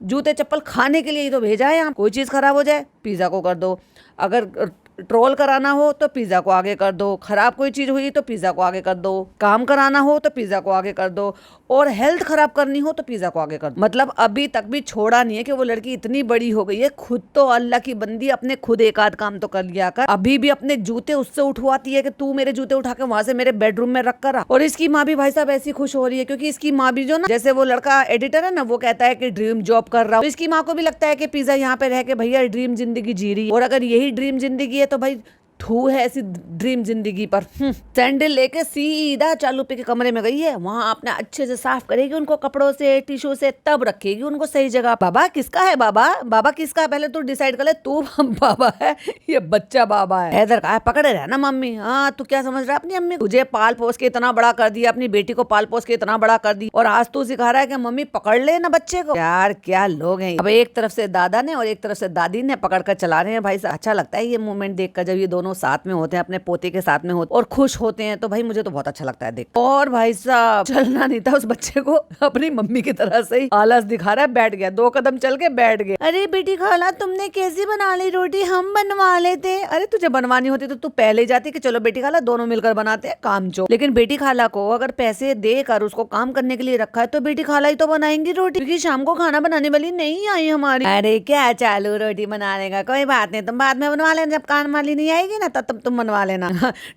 जूते चप्पल खाने के लिए ही तो भेजा है। हम कोई चीज खराब हो जाए पिज़्ज़ा को कर दो, अगर ट्रोल कराना हो तो पिज़्ज़ा को आगे कर दो, खराब कोई चीज हुई तो पिज़्ज़ा को आगे कर दो, काम कराना हो तो पिज़्ज़ा को आगे कर दो, और हेल्थ खराब करनी हो तो पिज़्ज़ा को आगे कर दो। मतलब अभी तक भी छोड़ा नहीं है कि वो लड़की इतनी बड़ी हो गई है, खुद तो अल्लाह की बंदी, अपने खुद एक आध काम तो कर लिया कर। अभी भी अपने जूते उससे उठवाती है कि तू मेरे जूते उठा के वहां से मेरे बेडरूम में रख कर आ। और इसकी माँ भी भाई साहब ऐसी खुश हो रही है क्योंकि इसकी माँ भी जो ना, जैसे वो लड़का एडिटर है ना, वो कहता है कि ड्रीम जॉब कर रहा हूँ, तो इसकी माँ को भी लगता है कि पिज़्ज़ा यहाँ पे रह के भैया ड्रीम जिंदगी जी रही है। और अगर यही ड्रीम जिंदगी है तो भाई थू है ऐसी ड्रीम जिंदगी पर। सैंडल लेके सीधा चालू पे के कमरे में गई है, वहां आपने अच्छे से साफ करेगी उनको कपड़ों से, टिश्यू से, तब रखेगी उनको सही जगह। बाबा किसका है? बाबा किसका है? पहले तू डिसाइड कर ले, तू बाबा है ये बच्चा बाबा है। हैदर का है, पकड़े रहा ना मम्मी। हाँ, तू क्या समझ रहा है अपनी अम्मी? तुझे पाल पोस के इतना बड़ा कर दिया, अपनी बेटी को पाल पोस के इतना बड़ा कर दी, और आज तू सिखा रहा है कि मम्मी पकड़ ले ना बच्चे को। यार क्या लोग हैं। अब एक तरफ से दादा ने और एक तरफ से दादी ने पकड़ कर चला रहे हैं। भाई अच्छा लगता है ये मूवमेंट देखकर, जब ये दोनों साथ में होते हैं, अपने पोते के साथ में होते और खुश होते हैं, तो भाई मुझे तो बहुत अच्छा लगता है देख। और भाई साहब चलना नहीं था उस बच्चे को, अपनी मम्मी की तरह से ही आलस दिखा रहा है, बैठ गया, 2 कदम चल के बैठ गया। अरे बेटी खाला, तुमने कैसी बना ली रोटी? हम बनवा लेते। अरे तुझे बनवानी होती तो तू पहले ही जाती कि चलो बेटी खाला दोनों मिलकर बनाते हैं काम चो। लेकिन बेटी खाला को अगर पैसे देकर उसको काम करने के लिए रखा है तो बेटी खाला ही तो बनाएंगी रोटी, क्योंकि शाम को खाना बनाने वाली नहीं आई हमारी। अरे क्या चालू रोटी बनाने का, कोई बात नहीं, तुम बाद में बनवा लेना, जब काम वाली नहीं आएगी ना तब तुम बनवा लेना।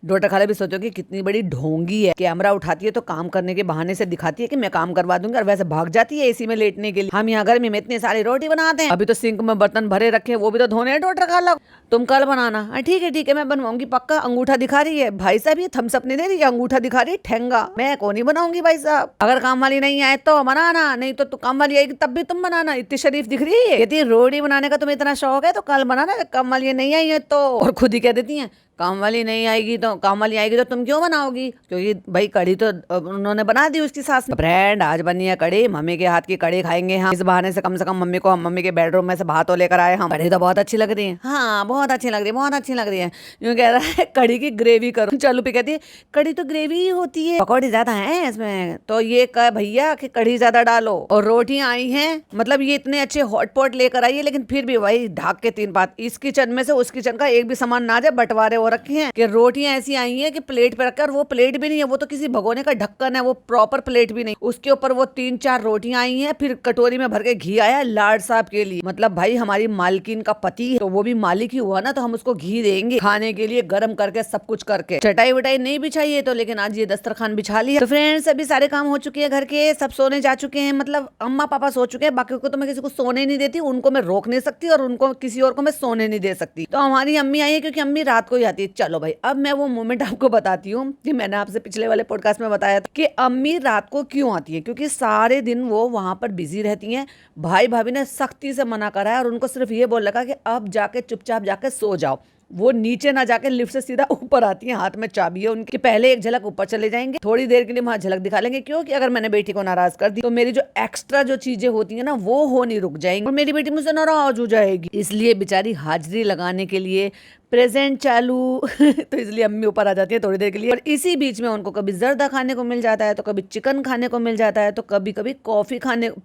डॉक्टर खाला भी सोचो कि कितनी बड़ी ढोंगी है, कैमरा उठाती है तो काम करने के बहाने से दिखाती है कि मैं काम करवा दूंगी, और वैसे भाग जाती है एसी में लेटने के लिए। हम यहाँ गर्मी में इतनी सारी रोटी बनाते हैं, अभी तो सिंक में बर्तन भरे रखे, वो भी तो धोने हैं डॉक्टर खाला। तुम कल बनाना। ठीक है मैं बनवाऊंगी पक्का। अंगूठा दिखा रही है भाई साहब, ये थम्स अप नहीं दे रही है, अंगूठा दिखा रही है, ठेंगा। मैं कौन ही बनाऊंगी भाई साहब, अगर काम वाली नहीं आए तो बनाना, नहीं तो तू काम वाली आएगी तब भी तुम बनाना। इतनी शरीफ दिख रही है, कहती है रोटी बनाने का तुम्हें इतना शौक है तो कल बनाना, काम वाली नहीं आई है तो। और खुद ही कह देती है काम वाली नहीं आएगी तो, काम वाली आएगी तो तुम क्यों बनाओगी? क्योंकि भाई कड़ी तो उन्होंने बना दी उसकी सास ने। फ्रेंड आज बनी है कड़ी, मम्मी के हाथ की कड़ी खाएंगे हम। इस बहाने से कम मम्मी को हम मम्मी के बेडरूम में से बाहर तो लेकर आए हम। कड़ी तो बहुत अच्छी लग रही है। हाँ बहुत अच्छी लग रही है, बहुत अच्छी लग रही है। यूँ कह रहा है कड़ी की ग्रेवी करो। चालू पे कहती है कड़ी तो ग्रेवी ही होती है, पकौड़ी ज्यादा है इसमें, तो ये कह भैया कि कड़ी ज्यादा डालो। और रोटियां आई हैं, मतलब ये इतने अच्छे हॉटपॉट लेकर आई है, लेकिन फिर भी वही ढाक के 3 बात, इस किचन में से उस किचन का एक भी सामान ना जाए, बंटवारे हो रखे हैं कि रोटियां ऐसी आई हैं कि प्लेट पे रखकर, वो प्लेट भी नहीं है, वो तो किसी भगोने का ढक्कन है, वो प्रॉपर प्लेट भी नहीं, उसके ऊपर वो 3-4 रोटियां आई हैं, फिर कटोरी में भर के घी आया लाड साहब के लिए। मतलब भाई हमारी मालकिन का पति है तो वो भी मालिक ही हुआ ना, तो हम उसको घी देंगे खाने के लिए, गर्म करके सब कुछ करके। चटाई वटाई नहीं बिछाई है तो, लेकिन आज ये दस्तरखान बिछा लिया। तो फ्रेंड्स अभी सारे काम हो चुके हैं घर के, सब सोने जा चुके हैं, मतलब अम्मा पापा सो चुके हैं, बाकी को तो मैं किसी को सोने नहीं देती, उनको मैं रोक नहीं सकती और उनको किसी और को मैं सोने नहीं दे सकती। तो हमारी अम्मी आई है क्योंकि अम्मी रात को ही आती है। चलो भाई अब मैं वो मोमेंट आपको बताती हूँ कि मैंने आपसे पिछले वाले पॉडकास्ट में बताया था कि अम्मी रात को क्यों आती है, क्योंकि सारे दिन वो वहां पर बिजी रहती हैं। भाई भाभी ने सख्ती से मना करा है और उनको सिर्फ ये बोल रखा कि अब जाके चुपचाप जाके सो जाओ। वो नीचे ना जाके लिफ्ट से सीधा ऊपर आती है, हाथ में चाबी है उनकी, पहले एक झलक ऊपर चले जाएंगे, थोड़ी देर के लिए वहां झलक दिखा लेंगे, क्योंकि अगर मैंने बेटी को नाराज कर दी तो मेरी जो एक्स्ट्रा जो चीजें होती है ना वो हो नहीं रुक जाएंगी और मेरी बेटी मुझसे नाराज हो जाएगी। इसलिए बेचारी हाजिरी लगाने के लिए प्रेजेंट चालू तो इसलिए अम्मी ऊपर आ जाती है थोड़ी देर के लिए। और इसी बीच में उनको कभी जर्दा खाने को मिल जाता है, तो कभी चिकन खाने को मिल जाता है, तो कभी कभी कॉफी खाने को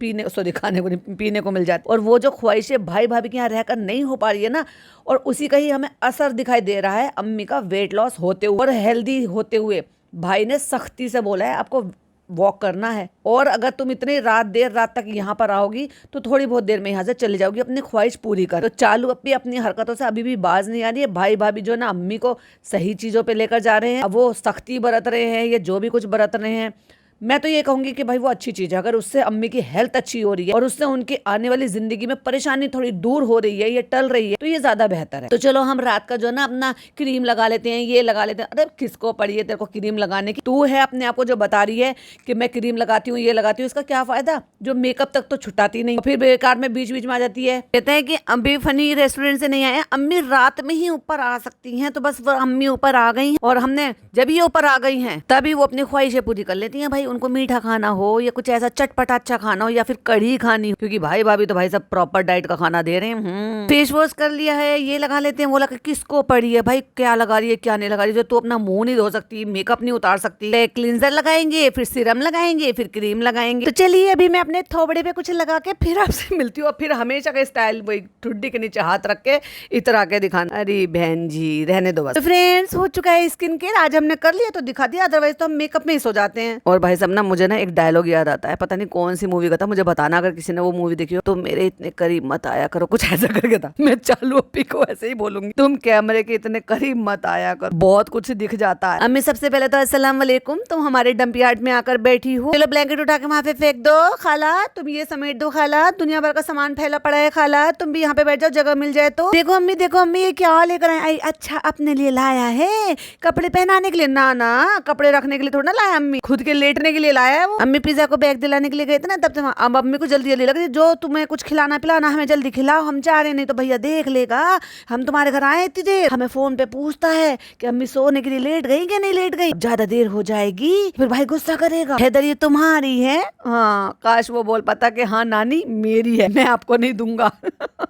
पीने को मिल जाता है। और वो जो ख्वाहिशें भाई भाभी के यहाँ रहकर नहीं हो पा रही है ना, और उसी का ही हमें असर दिखाई दे रहा है अम्मी का वेट लॉस होते हुए और हेल्दी होते हुए। भाई ने सख्ती से बोला है आपको वॉक करना है, और अगर तुम इतनी देर रात तक यहाँ पर आओगी तो थोड़ी बहुत देर में यहाँ से चली जाओगी अपनी ख्वाहिश पूरी कर। तो चालू अपनी अपनी हरकतों से अभी भी बाज नहीं आ रही है। भाई भाभी जो ना अम्मी को सही चीजों पे लेकर जा रहे हैं, अब वो सख्ती बरत रहे हैं या जो भी कुछ बरत रहे हैं, मैं तो ये कहूंगी कि भाई वो अच्छी चीज है। अगर उससे अम्मी की हेल्थ अच्छी हो रही है और उससे उनकी आने वाली जिंदगी में परेशानी थोड़ी दूर हो रही है, ये टल रही है, तो ये ज्यादा बेहतर है। तो चलो हम रात का जो ना अपना क्रीम लगा लेते हैं, ये लगा लेते हैं। अरे किसको पड़ी है तेरे को क्रीम लगाने की? तू है अपने आप को जो बता रही है कि मैं क्रीम लगाती हूँ, ये लगाती हूँ, इसका क्या फायदा? जो मेकअप तक तो छुटाती नहीं, फिर बेकार में बीच बीच में आ जाती है। कहते हैं कि अभी फनी रेस्टोरेंट से नहीं आए, अम्मी रात में ही ऊपर आ सकती हैं, तो बस वो अम्मी ऊपर आ गई और हमने जब ये ऊपर आ गई हैं तभी वो अपनी ख्वाहिशें पूरी कर लेती हैं। भाई उनको मीठा खाना हो या कुछ ऐसा चटपटा अच्छा खाना हो या फिर कढ़ी खानी हो, क्योंकि भाई भाभी तो भाई सब प्रॉपर डाइट का खाना दे रहे हैं। फेस वॉश कर लिया है, ये लगा लेते हैं, बोला कि किसको पड़ी है भाई, क्या लगा रही है क्या नहीं लगा रही है? जो तू अपना मुंह नहीं धो सकती, मेकअप नहीं उतार सकती, क्लींजर लगाएंगे, फिर सीरम लगाएंगे, फिर क्रीम लगाएंगे। तो चलिए अभी मैं अपने थोबड़े पे कुछ लगा के फिर आपसे मिलती हूँ। और फिर हमेशा का स्टाइल वही ठुड्डी के नीचे हाथ रख के इतरा के दिखाना। अरे बहन जी रहने दो बस। तो फ्रेंड्स हो चुका है स्किन केयर, आज हमने कर लिया तो दिखा दिया, अदरवाइज तो हम मेकअप में ही सो जाते हैं। और भाई सब ना मुझे ना एक डायलॉग याद आता है, पता नहीं कौन सी मूवी का था, मुझे बताना अगर किसी ने वो मूवी देखी हो। तो मेरे इतने करीब मत आया करो, कुछ ऐसा करके था। मैं चालू अप्पी को ऐसे ही बोलूंगी, तुम कैमरे के इतने करीब मत आया करो, बहुत कुछ दिख जाता है। अम्मी सबसे पहले तो अस्सलाम वालेकुम, तुम हमारे डंप यार्ड में आकर बैठी हो, चलो ब्लैंकेट उठा के वहाँ पे फेंक दो। खाला तुम ये समेट दो, खाला दुनिया भर का सामान फैला पड़ा है, खाला तुम भी यहाँ पे बैठ जाओ जगह मिल जाए तो। देखो अम्मी ये क्या लेकर आए? अच्छा अपने लिए लाया है, कपड़े पहनाने के लिए? ना ना कपड़े रखने के लिए थोड़ा ना लाया अम्मी, खुद के लेटने के लिए लाया है वो। अम्मी पिज्जा को बैग दिलाने के लिए गए थे ना तब से, अब अम्मी को जल्दी जल्दी लग रही, जो तुम्हें कुछ खिलाना पिलाना हमें जल्दी खिलाओ, हम जा रहे, नहीं तो भैया देख लेगा हम तुम्हारे घर आए इतनी देर, हमें फोन पे पूछता है कि अम्मी सोने के लिए लेट गई कि नहीं लेट गई, ज्यादा देर हो जाएगी फिर भाई गुस्सा करेगा। हैदर ये तुम्हारी है? हाँ काश वो बोल पाता कि हाँ नानी मेरी है, मैं आपको नहीं दूंगा।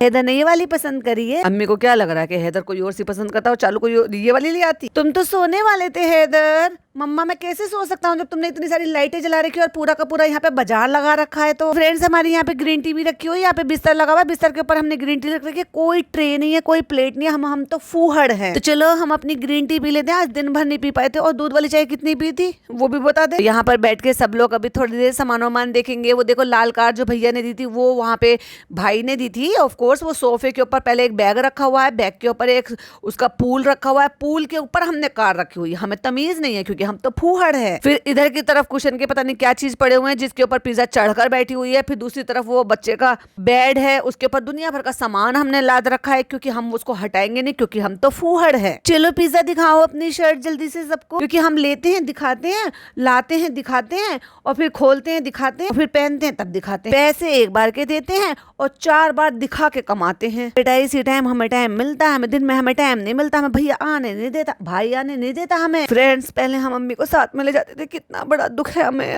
हैदर ने ये वाली पसंद करी है। अम्मी को क्या लग रहा है कि हैदर कोई और सी पसंद करता हो, चालू कोई ये वाली ले आती। तुम तो सोने वाले थे हैदर। मम्मा मैं कैसे सो सकता हूँ जब तुमने इतनी सारी लाइटें जला रखी है और पूरा का पूरा यहाँ पे बाजार लगा रखा है। तो फ्रेंड्स हमारी यहाँ पे ग्रीन टी भी रखी हुई है, यहाँ पे बिस्तर लगा हुआ है, बिस्तर के ऊपर हमने ग्रीन टी रख रखी है, कोई ट्रे नहीं है, कोई प्लेट नहीं है, हम तो फूहड़ हैं। तो चलो हम अपनी ग्रीन टी पी लेते हैं, आज दिन भर नहीं पी पाए थे। और दूध वाली चाय कितनी पी थी वो भी बता दे। यहाँ पर बैठ के सब लोग अभी थोड़ी देर सामान देखेंगे। वो देखो लाल कार जो भैया ने दी थी वो वहाँ पे भाई ने दी थी। ऑफकोर्स वो सोफे के ऊपर पहले एक बैग रखा हुआ है, बैग के ऊपर एक उसका पूल रखा हुआ है, पूल के ऊपर हमने कार रखी हुई है। हमें तमीज नहीं है क्योंकि हम तो फूहड़ है। फिर इधर की तरफ कुशन के पता नहीं क्या चीज पड़े हुए हैं जिसके ऊपर पिज्जा चढ़कर बैठी हुई है। फिर दूसरी तरफ वो बच्चे का बेड है, उसके ऊपर दुनिया भर का सामान हमने लाद रखा है क्योंकि हम उसको हटाएंगे नहीं क्योंकि हम तो फूहड़ है। चलो पिज्जा दिखाओ अपनी शर्ट जल्दी से सबको, क्योंकि हम लेते हैं दिखाते हैं, लाते हैं दिखाते हैं, और फिर खोलते हैं दिखाते हैं, और फिर पहनते हैं तब दिखाते हैं। पैसे एक बार के देते हैं और 4 बार दिखा के कमाते हैं। बेटा इसी टाइम हमें टाइम मिलता है, हमें दिन में हमें टाइम नहीं मिलता, हमें भैया आने नहीं देता, भाई आने नहीं देता हमें। फ्रेंड्स पहले हम मम्मी को साथ में ले जाते थे, कितना बड़ा दुख है हमें।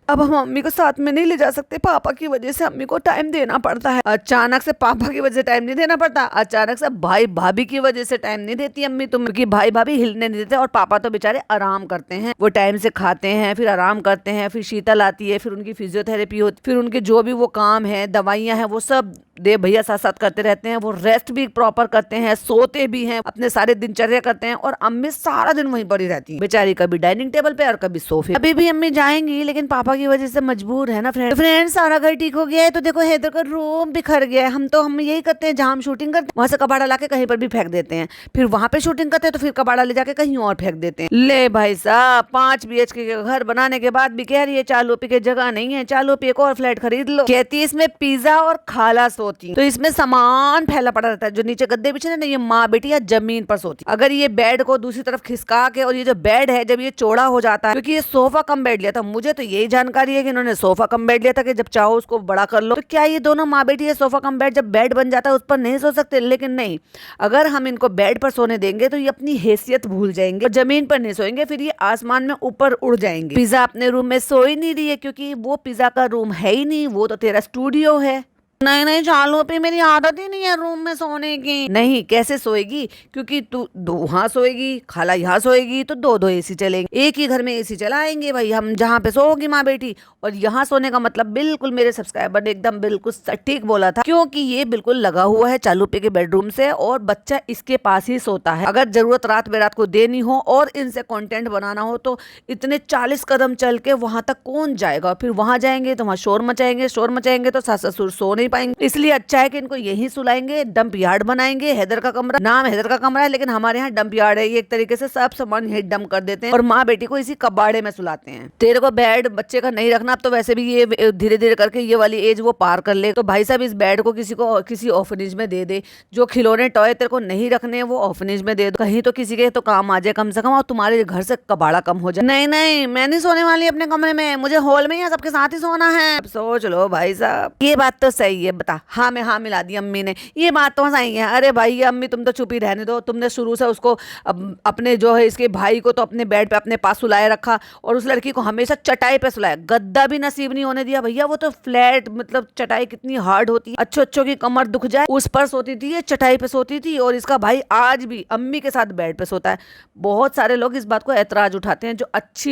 अब हम मम्मी को साथ में नहीं ले जा सकते, पापा की वजह से मम्मी को टाइम देना पड़ता है। अचानक से पापा की वजह से टाइम नहीं देना पड़ता, अचानक से भाई भाभी की वजह से टाइम नहीं देती अम्मी तुम, क्योंकि भाई भाभी हिलने नहीं देते और पापा तो बेचारे आराम करते हैं, वो टाइम से खाते हैं फिर आराम करते हैं। फिर शीतल आती है, फिर उनकी फिजियोथेरेपी होती, फिर उनके जो भी वो काम है दवाइयाँ हैं वो सब देव भैया साथ साथ करते रहते हैं। वो रेस्ट भी प्रॉपर करते हैं, सोते भी हैं, अपने सारे दिनचर्या करते हैं, और अम्मी सारा दिन वहीं पड़ी रहती है बेचारी, कभी डाइनिंग टेबल पे और कभी सोफे। अभी भी अम्मी जाएंगी लेकिन पापा की वजह से मजबूर है ना फ्रेंड्स। सारा घर ठीक हो गया है। तो देखो हैदर का रूम बिखर गया है। हम यही करते हैं, जहाँ हम शूटिंग करते हैं वहां से कबाड़ा लाके कहीं पर भी फेंक देते हैं, फिर वहां पे शूटिंग करते हैं तो फिर कबाड़ा ले जाके कहीं और फेंक देते हैं। ले भाई साहब 5 BHK के घर बनाने के बाद भी कह रही है चालू पी के जगह नहीं है, चालू पी एक और फ्लैट खरीद लो। कहती है इसमें पिज्जा और खाला सोती, तो इसमें सामान फैला पड़ा रहता है। जो नीचे गद्दे बिछे ना, ये माँ बेटी या जमीन पर सोती। अगर ये बेड को दूसरी तरफ खिसका के, और ये जो बेड है जब ये चौड़ा हो जाता है, क्योंकि ये सोफा कम बेड लिया था, मुझे तो यही जानकारी है कि इन्होंने सोफा कम बेड लिया था कि जब चाहो उसको बड़ा कर लो। तो क्या ये दोनों माँ बेटी ये सोफा कम बेड जब बेड बन जाता है उस पर नहीं सो सकते? लेकिन नहीं, अगर हम इनको बेड पर सोने देंगे तो ये अपनी हैसियत भूल जाएंगे और जमीन पर नहीं सोएंगे, फिर ये आसमान में ऊपर उड़ जाएंगे। पिज्जा अपने रूम में सो ही नहीं रही है क्योंकि वो पिज्जा का रूम है ही नहीं, वो तो तेरा स्टूडियो है। नहीं नहीं चालू पे मेरी आदत ही नहीं है रूम में सोने की। नहीं कैसे सोएगी, क्योंकि तू वहां सोएगी, खाला यहाँ सोएगी, तो दो दो एसी चलेंगे, एक ही घर में एसी चलाएंगे भाई हम, जहाँ पे सोओगी माँ बेटी। और यहाँ सोने का मतलब बिल्कुल मेरे सब्सक्राइबर ने एकदम बिल्कुल सटीक बोला था, क्योंकि ये बिल्कुल लगा हुआ है चालू पे के बेडरूम से और बच्चा इसके पास ही सोता है। अगर जरूरत रात बेरात को देनी हो और इनसे कंटेंट बनाना हो तो इतने 40 कदम चल के वहां तक कौन जाएगा, फिर वहां जाएंगे तो वहां शोर मचाएंगे तो सास ससुर सो नहीं पाएंगे। इसलिए अच्छा है कि इनको यही सुलाएंगे, डंप यार्ड बनाएंगे। हैदर का कमरा, नाम हैदर का कमरा है लेकिन हमारे यहाँ डंप यार्ड है। ये एक तरीके से सब सामान यही डंप कर देते हैं और माँ बेटी को इसी कबाड़े में सुलाते हैं। तेरे को बेड बच्चे का नहीं रखना, अब तो वैसे भी ये धीरे धीरे करके ये वाली एज वो पार कर ले, तो भाई साहब इस बेड को किसी ऑर्फनेज में दे दे। जो खिलौने टॉय तेरे को नहीं रखने वो ऑर्फनेज में दे दो, कहीं तो किसी के तो काम आ जाए कम से कम, और तुम्हारे घर से कबाड़ा कम हो जाए। नहीं नहीं मैं नहीं सोने वाली अपने कमरे में, मुझे हॉल में या सबके साथ ही सोना है। अब सोच लो भाई साहब, ये बात तो सही है। बता, हाँ में हाँ मिला दी अम्मी ने, ये बात तो सही है। अरे भाई अम्मी तुम तो चुप ही रहने दो, तुमने शुरू से उसको अपने जो है इसके भाई को तो अपने बेड पे अपने पास सुलाए रखा और उस लड़की को हमेशा चटाई पे सुलाया, गद्दा भी नसीब नहीं होने दिया भैया। वो तो फ्लैट, मतलब चटाई कितनी हार्ड होती है, अच्छों की कमर दुख जाए उस पर सोती थी, ये चटाई पे सोती थी। और इसका भाई आज भी अम्मी के साथ बेड पे सोता है। बहुत सारे लोग इस बात को ऐतराज उठाते हैं, जो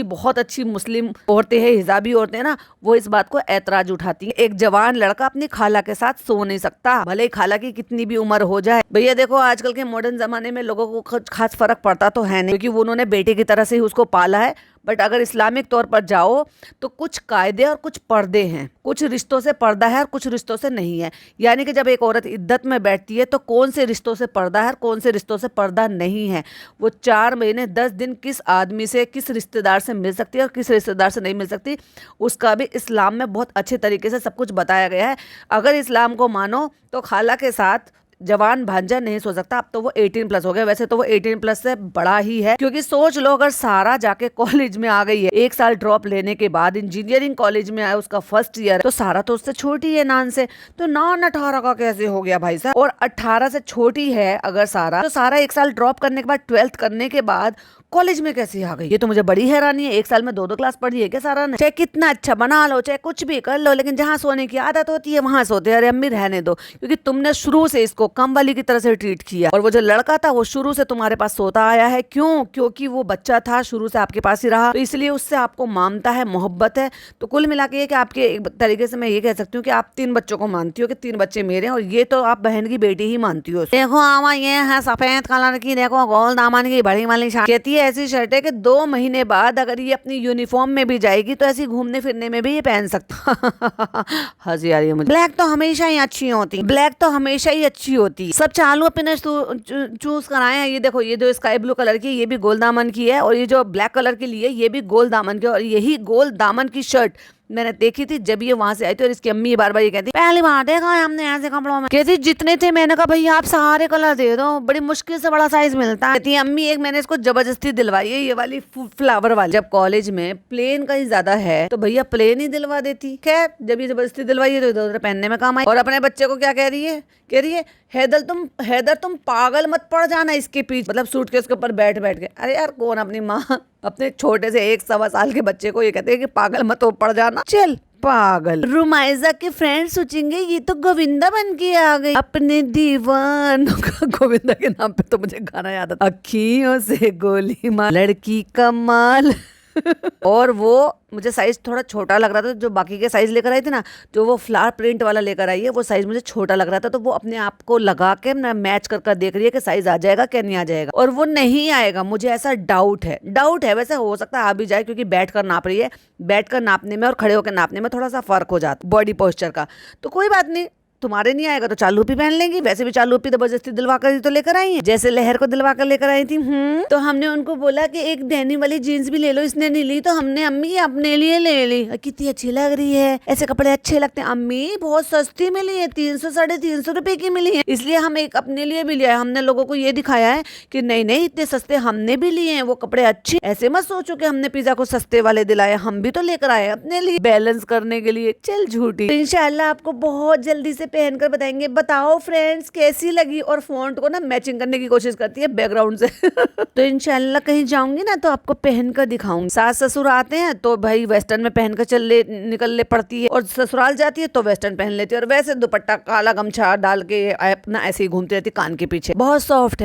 बहुत अच्छी मुस्लिम औरतें हैं, हिजाबी औरतें हैं ना, वो इस बात को ऐतराज उठाती हैं। एक जवान लड़का अपनी खाला के साथ सो नहीं सकता, भले ही खाला की कितनी भी उम्र हो जाए। भैया देखो आजकल के मॉडर्न जमाने में लोगों को खास फर्क पड़ता तो है नहीं, क्योंकि उन्होंने बेटे की तरह से ही उसको पाला है। बट अगर इस्लामिक तौर पर जाओ तो कुछ कायदे और कुछ पर्दे हैं, कुछ रिश्तों से पर्दा है और कुछ रिश्तों से नहीं है। यानी कि जब एक औरत इद्दत में बैठती है तो कौन से रिश्तों से पर्दा है और कौन से रिश्तों से पर्दा नहीं है। वो 4 महीने 10 दिन किस आदमी से, किस रिश्तेदार से मिल सकती है और किस रिश्तेदार से नहीं मिल सकती, उसका भी इस्लाम में बहुत अच्छे तरीके से सब कुछ बताया गया है। अगर इस्लाम को मानो तो खाला के साथ जवान भांजा नहीं सो सकता। अब तो वो 18 प्लस हो गया, वैसे तो वो 18 प्लस से बड़ा ही है, क्योंकि सोच लो अगर सारा जाके कॉलेज में आ गई है, 1 साल ड्रॉप लेने के बाद इंजीनियरिंग कॉलेज में आया, उसका फर्स्ट ईयर है, तो सारा तो उससे छोटी है नान से, तो नान 18 का कैसे हो गया भाई साहब। और 18 से छोटी है अगर सारा, तो सारा 1 साल ड्रॉप करने के बाद 12th करने के बाद कॉलेज में कैसे आ गई, ये तो मुझे बड़ी हैरानी है। 1 साल में 2 क्लास पढ़ी है क्या सारा ने? चाहे कितना अच्छा बना लो, चाहे कुछ भी कर लो, लेकिन जहाँ सोने की आदत होती है वहां सोते हैं। अरे अम्मी रहने दो, क्योंकि तुमने शुरू से इसको कम वाली की तरह से ट्रीट किया। और वो जो लड़का था वो शुरू से तुम्हारे पास सोता आया है, क्यों? क्योंकि वो बच्चा था, शुरू से आपके पास ही रहा, तो इसलिए उससे आपको मानता है, मोहब्बत है। तो कुल मिला के कि आपके एक तरीके से मैं ये कह सकती हूँ कि आप 3 बच्चों को मानती हो कि 3 बच्चे मेरे हैं, और ये तो आप बहन की बेटी ही मानती हो। देखो आवा ये है सफेद कलर की, देखो गोल दामन की बड़ी वाली शर्ट, कहती है ऐसी शर्ट है कि 2 महीने बाद अगर ये अपनी यूनिफॉर्म में भी जाएगी तो ऐसी घूमने फिरने में भी ये पहन सकता। हंसी आ रही है मुझे। ब्लैक तो हमेशा ही अच्छी होती, ब्लैक तो हमेशा ही अच्छी होती। सब चालू अपने चूज कराए हैं। ये देखो, ये जो स्काई ब्लू कलर की, ये भी गोल दामन की है, और ये जो ब्लैक कलर की लिए ये भी गोल दामन की, और यही गोल दामन की शर्ट मैंने देखी थी जब ये वहां से आई थी। और इसकी अम्मी बार बार ये कहती, पहली बार देखा है हमने ऐसे कपड़ों में। कहती जितने थे, मैंने कहा भैया आप सारे कलर दे दो, बड़ी मुश्किल से बड़ा साइज मिलता है। कहती अम्मी एक मैंने इसको जबरदस्ती दिलवाई है, ये वाली फ्लावर वाली। जब कॉलेज में प्लेन का ही ज्यादा है तो भैया प्लेन ही दिलवा देती। खैर जब ये जबरदस्ती दिलवाई है तो इधर पहनने में काम आई। और अपने बच्चे को क्या कह रही है? कह रही है हैदर तुम पागल मत पड़ जाना इसके पीछे, मतलब सूटकेस के ऊपर बैठ बैठ के। अरे यार कौन अपनी माँ अपने छोटे से 1-1.25 साल के बच्चे को ये कहते हैं कि पागल मत हो पड़ जाना, चल पागल। रुमाइजा के फ्रेंड सोचेंगे ये तो गोविंदा बन के आ गई अपने दीवानों का। गोविंदा के नाम पे तो मुझे गाना याद आता, अखियों से गोली मार लड़की कमाल। और वो मुझे साइज थोड़ा छोटा लग रहा था, जो बाकी के साइज लेकर आई थी ना, जो वो फ्लावर प्रिंट वाला लेकर आई है वो साइज मुझे छोटा लग रहा था। तो वो अपने आप को लगा के ना मैच कर देख रही है कि साइज आ जाएगा क्या नहीं आ जाएगा, और वो नहीं आएगा, मुझे ऐसा डाउट है। वैसे हो सकता है आ भी जाए, क्योंकि बैठ कर नाप रही है, बैठ कर नापने में और खड़े होकर नापने में थोड़ा सा फर्क हो जाता बॉडी पोस्चर का। तो कोई बात नहीं, तुम्हारे नहीं आएगा तो चालू भी पहन लेंगी। वैसे भी चालू भी जबरदस्ती दिलवा कर तो लेकर आई है, जैसे लहर को दिलवा कर लेकर आई थी। तो हमने उनको बोला कि एक डेनिम वाली जीन्स भी ले लो, इसने नहीं ली तो हमने अम्मी अपने लिए ले ली। कितनी अच्छी लग रही है, ऐसे कपड़े अच्छे लगते हैं अम्मी, बहुत सस्ती मिली है, 300-350 रुपए की मिली है, इसलिए हम एक अपने लिए भी लिया है। हमने लोगों को ये दिखाया है कि नहीं इतने सस्ते हमने भी लिए हैं, वो कपड़े अच्छे। ऐसे मत सोचो कि हमने पिज्जा को सस्ते वाले दिलाए, हम भी तो लेकर आए अपने लिए बैलेंस करने के लिए। चल झूठी। इंशाल्लाह आपको बहुत जल्दी से पहनकर बताएंगे बताओ फ्रेंड्स कैसी लगी, और फॉन्ट को ना मैचिंग करने की कोशिश करती है बैकग्राउंड से। तो इंशाल्लाह कहीं जाऊंगी ना तो आपको पहनकर दिखाऊंगी। सास ससुर आते हैं तो भाई वेस्टर्न में पहनकर निकलने पड़ती है, और ससुराल जाती है तो वेस्टर्न पहन लेती है, और वैसे दुपट्टा काला गमछा डाल के अपना ऐसे ही घूमती रहती कान के पीछे। बहुत सॉफ्ट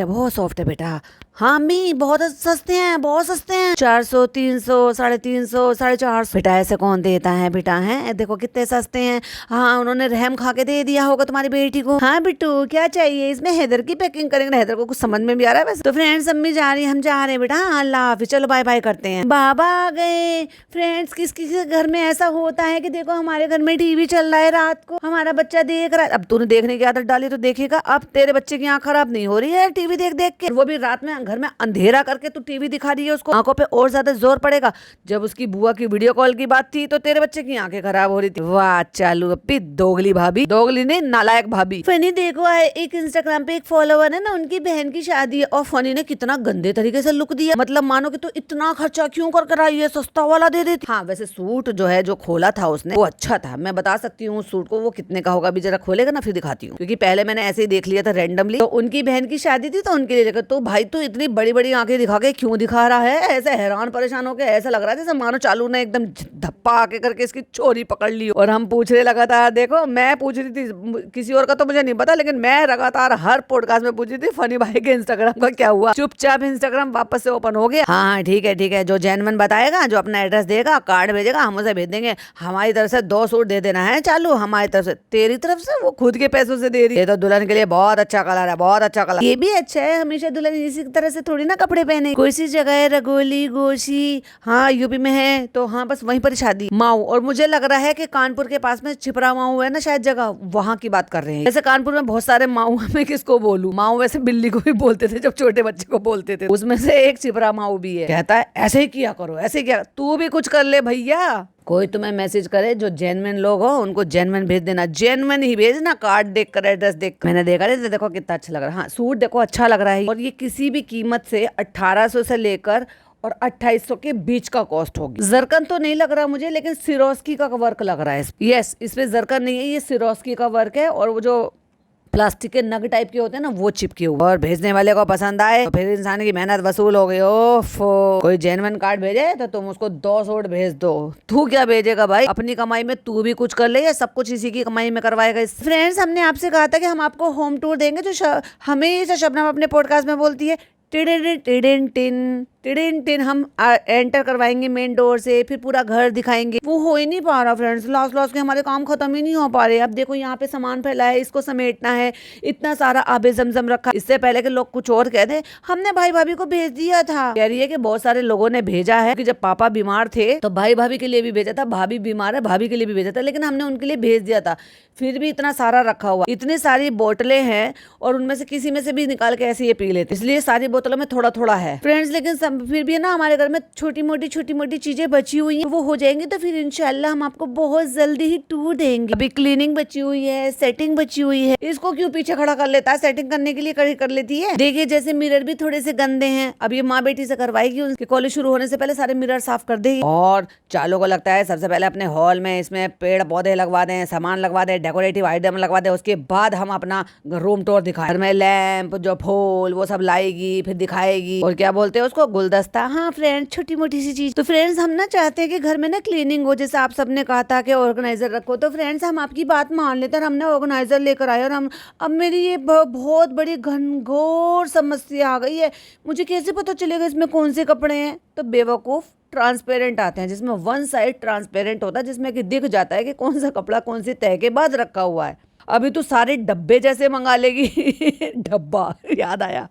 है बेटा। हाँ मी बहुत सस्ते हैं, बहुत सस्ते हैं, 400 300 350 450। बेटा ऐसे कौन देता है बेटा, है देखो कितने सस्ते हैं। हाँ उन्होंने रहम खा के दे दिया होगा तुम्हारी बेटी को। हाँ बिट्टू क्या चाहिए, इसमें हैदर की पैकिंग करेंगे। हैदर को कुछ समझ में भी आ रहा है वैसे। तो फ्रेंड्स अम्मी जा रही है, हम जा रहे हैं बेटा। अल्लाह हाफिज, चलो बाय बाय करते हैं। बाबा आ गए। फ्रेंड्स किस किसी के घर में ऐसा होता है कि देखो हमारे घर में टीवी चल रहा है रात को, हमारा बच्चा देख रहा है। अब तूने देखने की आदत डाली तो देखेगा, अब तेरे बच्चे की आंख खराब नहीं हो रही है टीवी देख देख के, वो भी रात में घर में अंधेरा करके तू टीवी दिखा रही है, उसको आंखों पे और ज्यादा जोर पड़ेगा। जब उसकी बुआ की वीडियो कॉल की बात थी तो तेरे बच्चे की आंखें खराब हो रही थी। वाह चालू अपनी दोगली भाभी, दोगली नहीं नालायक भाभी। फनी देखो है एक इंस्टाग्राम पे एक फॉलोवर है ना, उनकी बहन की शादी है और फनी ने कितना गंदे तरीके से लुक दिया। मतलब मानो कि तो इतना खर्चा क्यों कर कराई है, सस्ता वाला दे देती। हाँ वैसे सूट जो है जो खोला था उसने वो अच्छा था, मैं बता सकती हूँ सूट को वो कितने का होगा। अभी जरा खोलेगा ना फिर दिखाती हूँ, क्योंकि पहले मैंने ऐसे ही देख लिया था रैंडमली। तो उनकी बहन की शादी थी तो उनके लिए देखा। तो भाई तू इतनी बड़ी बड़ी आंखें दिखा के क्यों दिखा रहा है, ऐसे हैरान परेशान होके ऐसा लग रहा है जैसे मानो चालू ने एकदम धप्पा आके करके इसकी चोरी पकड़ ली। और हम पूछने लगातार, देखो मैं पूछ रही थी, किसी और का तो मुझे नहीं पता, लेकिन मैं लगातार हर पॉडकास्ट में पूछ रही थी फनी भाई के इंस्टाग्राम का क्या हुआ। चुपचाप इंस्टाग्राम वापस से ओपन हो गया। हाँ ठीक है, जो जेन्युइन बताएगा, जो अपना एड्रेस देगा, कार्ड भेजेगा, हम उसे भेज देंगे। हमारी तरफ से 2 सूट दे देना है चालू, हमारी तरफ से। तेरी तरफ से वो खुद के पैसों से दे रही है। ये तो दुल्हन के लिए बहुत अच्छा कलर है, बहुत अच्छा कलर। ये भी अच्छा है, हमेशा दुल्हन इसी तरह से थोड़ी ना कपड़े पहने। कोई सी जगह है रगोली गोशी, हाँ यूपी में है, तो हाँ बस वहीं पर शादी माऊ। और मुझे लग रहा है कि कानपुर के पास में छिपरा माऊ है ना शायद जगह, वहाँ की बात कर रहे हैं। वैसे कानपुर में बहुत सारे माऊ, मैं किसको बोलूं। माऊ वैसे बिल्ली को भी बोलते थे जब छोटे बच्चे को बोलते थे, उसमें से एक छिपरा माऊ भी है। कहता है ऐसे ही किया करो, ऐसे किया, तू भी कुछ कर ले भैया। कोई तुम्हें मैसेज करे जो जेन्युइन लोग हो उनको जेन्युइन भेज देना, जेन्युइन ही भेजना, कार्ड देखकर एड्रेस देखकर। मैंने देखा नहीं, देखो कितना अच्छा लग रहा है। हाँ सूट देखो अच्छा लग रहा है, और ये किसी भी कीमत से 1800 से लेकर और 2800 के बीच का कॉस्ट होगी। जरकन तो नहीं लग रहा मुझे, लेकिन सिरोस्की का वर्क लग रहा है। यस इसमें जरकन नहीं है, ये सिरोस्की का वर्क है, और वो जो प्लास्टिक के नग टाइप के होते हैं ना वो चिपके हुए। और भेजने वाले को पसंद आए तो फिर इंसान की मेहनत वसूल हो गई। ओफो, कोई जेन्युइन कार्ड भेजे तो तुम उसको 2 सूट भेज दो। तू क्या भेजेगा भाई, अपनी कमाई में तू भी कुछ कर ले, या सब कुछ इसी की कमाई में करवाएगा। फ्रेंड्स हमने आपसे कहा था कि हम आपको होम टूर देंगे, जो हमेशा शबनम अपने पॉडकास्ट में बोलती है टिडिन टिन, हम एंटर करवाएंगे मेन डोर से, फिर पूरा घर दिखाएंगे। वो हो ही नहीं पा रहा फ्रेंड्स, लास्ट के हमारे काम खत्म ही नहीं हो पा रहे। अब देखो यहाँ पे सामान फैला है, इसको समेटना है, इतना सारा आबे जमजम रखा। इससे पहले के लोग कुछ और कह दे, हमने भाई भाभी को भेज दिया था। कह रही है कि बहुत सारे लोगों ने भेजा है कि जब पापा बीमार थे तो भाई भाभी के लिए भी भेजा था, भाभी बीमार है भाभी के लिए भी भेजा था, लेकिन हमने उनके लिए भेज दिया था। फिर भी इतना सारा रखा हुआ, इतनी सारी बोतलें हैं, और उनमें से किसी में से भी निकाल के ऐसे ये पी लेते, इसलिए सारी बोतलों में थोड़ा थोड़ा है फ्रेंड्स। लेकिन फिर भी ना हमारे घर में छोटी मोटी चीजें बची हुई हैं, वो हो जाएंगी तो फिर इंशाल्लाह हम आपको बहुत जल्दी ही टूर देंगे। अभी क्लीनिंग बची हुई है, सेटिंग बची हुई है। इसको क्यों पीछे खड़ा कर लेता है, सेटिंग करने के लिए कर लेती है। देखिए जैसे मिरर भी थोड़े से गंदे हैं, अब ये माँ बेटी से करवाएगी, उनके कॉलेज शुरू होने से पहले सारे मिरर साफ कर देगी। और चालू को लगता है सबसे पहले अपने हॉल में इसमें पेड़ पौधे लगवा दें, सामान लगवा दें, डेकोरेटिव आइटम लगवा दें, उसके बाद हम अपना रूम टूर दिखाएं। घर में लैंप जो फूल वो सब लाएगी, फिर दिखाएगी। और क्या बोलते हैं उसको, गुलदस्ता। हाँ फ्रेंड्स छोटी मोटी सी चीज। तो फ्रेंड्स हम ना चाहते हैं कि घर में ना क्लीनिंग हो, जैसे आप सबने कहा था कि ऑर्गेनाइजर रखो। तो फ्रेंड्स हम आपकी बात मान लेते हैं, हमने ऑर्गेनाइजर लेकर आए। और हम अब मेरी ये बहुत बड़ी घनघोर समस्या आ गई है, मुझे कैसे पता चलेगा इसमें कौन से कपड़े हैं। तो बेवकूफ ट्रांसपेरेंट आते हैं, जिसमें वन साइड ट्रांसपेरेंट होता है, जिसमें कि दिख जाता है कि कौन सा कपड़ा कौन सी तह के बाद रखा हुआ है। अभी तो सारे डब्बे जैसे मंगा लेगी डब्बा याद आया,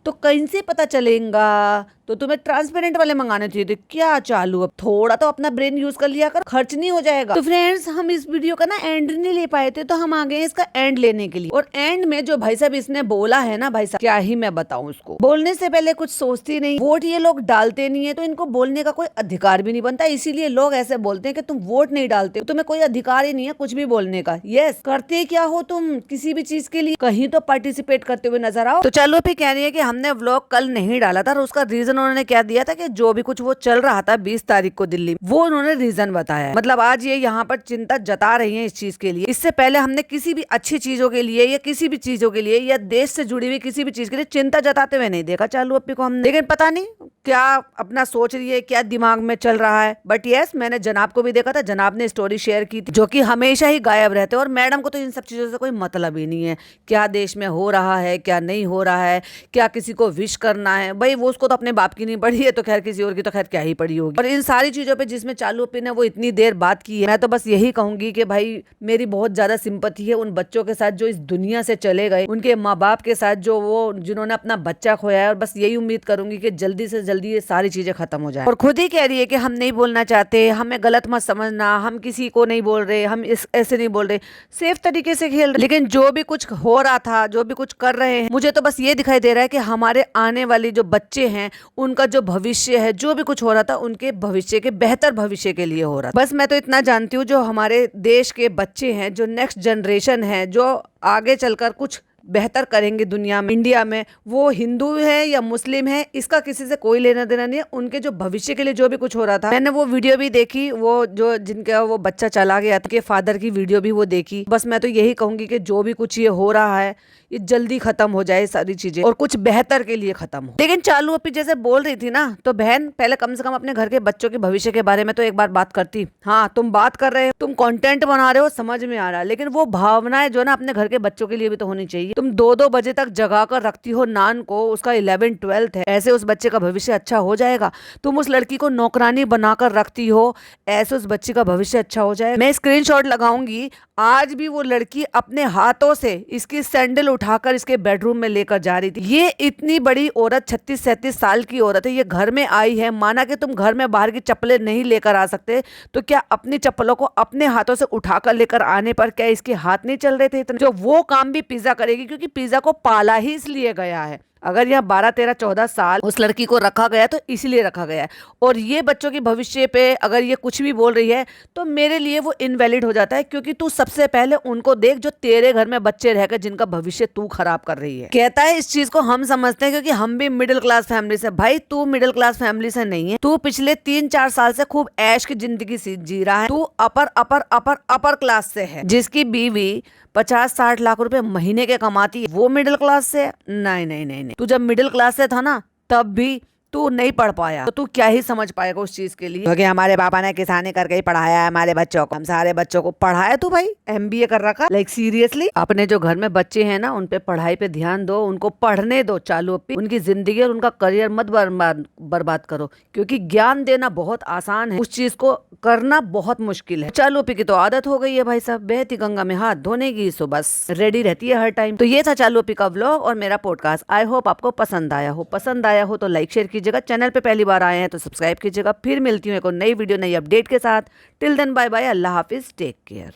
तो कहीं से पता चलेगा। तो तुम्हें ट्रांसपेरेंट वाले मंगाने चाहिए थे। क्या चालू, अब थोड़ा तो अपना ब्रेन यूज कर लिया कर, खर्च नहीं हो जाएगा। तो फ्रेंड्स हम इस वीडियो का ना एंड नहीं ले पाए थे, तो हम आ गए इसका एंड लेने के लिए। और एंड में जो भाई साहब इसने बोला है ना, भाई साहब क्या ही मैं बताऊं उसको, बोलने से पहले कुछ सोचती नहीं। वोट ये लोग डालते नहीं है, तो इनको बोलने का कोई अधिकार भी नहीं बनता, इसीलिए लोग ऐसे बोलते हैं कि तुम वोट नहीं डालते, तुम्हें कोई अधिकार ही नहीं है कुछ भी बोलने का। यस करते क्या हो तुम किसी भी चीज के लिए, कहीं तो पार्टिसिपेट करते हुए नजर आओ। तो चलो फिर कह रही है कि हमने व्लॉग कल नहीं डाला था, और उसका रीजन रीजन उन्होंने क्या दिया था कि जो भी कुछ वो चल रहा था 20 तारीख को दिल्ली में, वो उन्होंने रीजन बताया है। मतलब आज ये यहाँ पर चिंता जता रही है इस चीज के लिए। इससे पहले हमने किसी भी अच्छी चीजों के लिए या किसी भी चीजों के लिए या देश से जुड़ी हुई किसी भी चीज के लिए चिंता जताते हुए नहीं देखा चालू अप्पी को हमने। लेकिन पता नहीं क्या अपना सोच रही है, क्या दिमाग में चल रहा है। बट यस, मैंने जनाब को भी देखा था, जनाब ने स्टोरी शेयर की थी, जो कि हमेशा ही गायब रहते हैं। और मैडम को तो इन सब चीजों से कोई मतलब ही नहीं है, क्या देश में हो रहा है क्या नहीं हो रहा है, क्या किसी को विश करना है। भाई वो उसको तो अपने बाप की नहीं पड़ी है, तो खैर किसी और की तो खैर क्या ही पड़ी होगी। और इन सारी चीजों पे जिसमें चालू अप्पी ने वो इतनी देर बात की है, मैं तो बस यही कहूंगी कि भाई मेरी बहुत ज्यादा सिंपैथी है उन बच्चों के साथ जो इस दुनिया से चले गए, उनके माँ बाप के साथ जो वो जिन्होंने अपना बच्चा खोया है। और बस यही उम्मीद करूंगी कि जल्दी से जल्दी ये सारी चीजें खत्म हो जाए। और खुद ही कह रही है कि हम नहीं बोलना चाहते, हमें गलत मत समझना, हम किसी को नहीं बोल रहे, हम ऐसे नहीं बोल रहे, सेफ तरीके से खेल रहे। लेकिन जो भी कुछ हो रहा था, जो भी कुछ कर रहे हैं, मुझे तो बस ये दिखाई दे रहा है कि हमारे आने वाली जो बच्चे हैं उनका जो भविष्य है, जो भी कुछ हो रहा था उनके भविष्य के बेहतर भविष्य के लिए हो रहा था। बस मैं तो इतना जानती हूँ, जो हमारे देश के बच्चे हैं, जो नेक्स्ट जनरेशन है, जो आगे चलकर कुछ बेहतर करेंगे दुनिया में, इंडिया में, वो हिंदू है या मुस्लिम है, इसका किसी से कोई लेना देना नहीं है। उनके जो भविष्य के लिए जो भी कुछ हो रहा था, मैंने वो वीडियो भी देखी, वो जो जिनका वो बच्चा चला गया था, के फादर की वीडियो भी वो देखी। बस मैं तो यही कहूंगी कि जो भी कुछ ये हो रहा है ये जल्दी खत्म हो जाए सारी चीजें, और कुछ बेहतर के लिए खत्म हो। लेकिन चालू अप्पी जैसे बोल रही थी ना, तो बहन पहले कम से कम अपने घर के बच्चों के भविष्य के बारे में तो एक बार बात करती। हाँ, तुम बात कर रहे हो, तुम कंटेंट बना रहे हो, समझ में आ रहा है, लेकिन वो भावनाएं जो ना अपने घर के बच्चों के लिए भी तो होनी चाहिए। तुम 2-2 बजे तक जगा कर रखती हो नान को, उसका 11th-12th है, ऐसे उस बच्चे का भविष्य अच्छा हो जाएगा। तुम उस लड़की को नौकरानी बनाकर रखती हो, ऐसे उस बच्चे का भविष्य अच्छा हो जाएगा। मैं स्क्रीनशॉट लगाऊंगी, आज भी वो लड़की अपने हाथों से इसकी सैंडल उठाकर इसके बेडरूम में लेकर जा रही थी। ये इतनी बड़ी औरत, 36-37 साल की औरत है, ये घर में आई है। माना कि तुम घर में बाहर की चप्पलें नहीं लेकर आ सकते, तो क्या अपनी चप्पलों को अपने हाथों से उठाकर लेकर आने पर क्या इसके हाथ नहीं चल रहे थे इतने? जो वो काम भी पिज्जा करेगी, क्योंकि पिज्जा को पाला ही इसलिए गया है। अगर यहाँ 12-13-14 साल उस लड़की को रखा गया तो इसलिए रखा गया है। और ये बच्चों के भविष्य पे अगर ये कुछ भी बोल रही है तो मेरे लिए वो इनवैलिड हो जाता है, क्योंकि तू सबसे पहले उनको देख जो तेरे घर में बच्चे रहकर जिनका भविष्य तू खराब कर रही है। कहता है इस चीज को हम समझते हैं क्योंकि हम भी मिडिल क्लास फैमिली से। भाई तू मिडिल क्लास फैमिली से नहीं है, तू पिछले 3-4 साल से खूब ऐश की जिंदगी जी रहा है। तू अपर अपर अपर अपर क्लास से है, जिसकी बीवी 50-60 लाख रुपए महीने के कमाती है, वो मिडिल क्लास से? नहीं नहीं नहीं नहीं, तू जब मिडिल क्लास से था ना तब भी तू नहीं पढ़ पाया, तो तू क्या ही समझ पाएगा उस चीज के लिए। क्योंकि हमारे पापा ने किसानी करके ही पढ़ाया है हमारे बच्चों को, हम सारे बच्चों को पढ़ाया। तू भाई MBA कर रखा, लाइक सीरियसली। अपने जो घर में बच्चे हैं ना उन पे पढ़ाई पे ध्यान दो, उनको पढ़ने दो चालू अप्पी। उनकी जिंदगी और उनका करियर मत बर्बाद करो, क्योंकि ज्ञान देना बहुत आसान है, उस चीज को करना बहुत मुश्किल है। चालू अप्पी की तो आदत हो गई है भाई साहब, बहती गंगा में हाथ धोने की, सो बस रेडी रहती है हर टाइम। तो ये था चालू अप्पी का व्लॉग और मेरा पॉडकास्ट। आई होप आपको पसंद आया हो। पसंद आया हो तो लाइक शेयर कीजिएगा, चैनल पे पहली बार आए हैं तो सब्सक्राइब कीजिएगा। फिर मिलती हूँ एक और नई वीडियो, नई अपडेट के साथ। टिल देन बाय बाय, अल्लाह हाफिज, टेक केयर।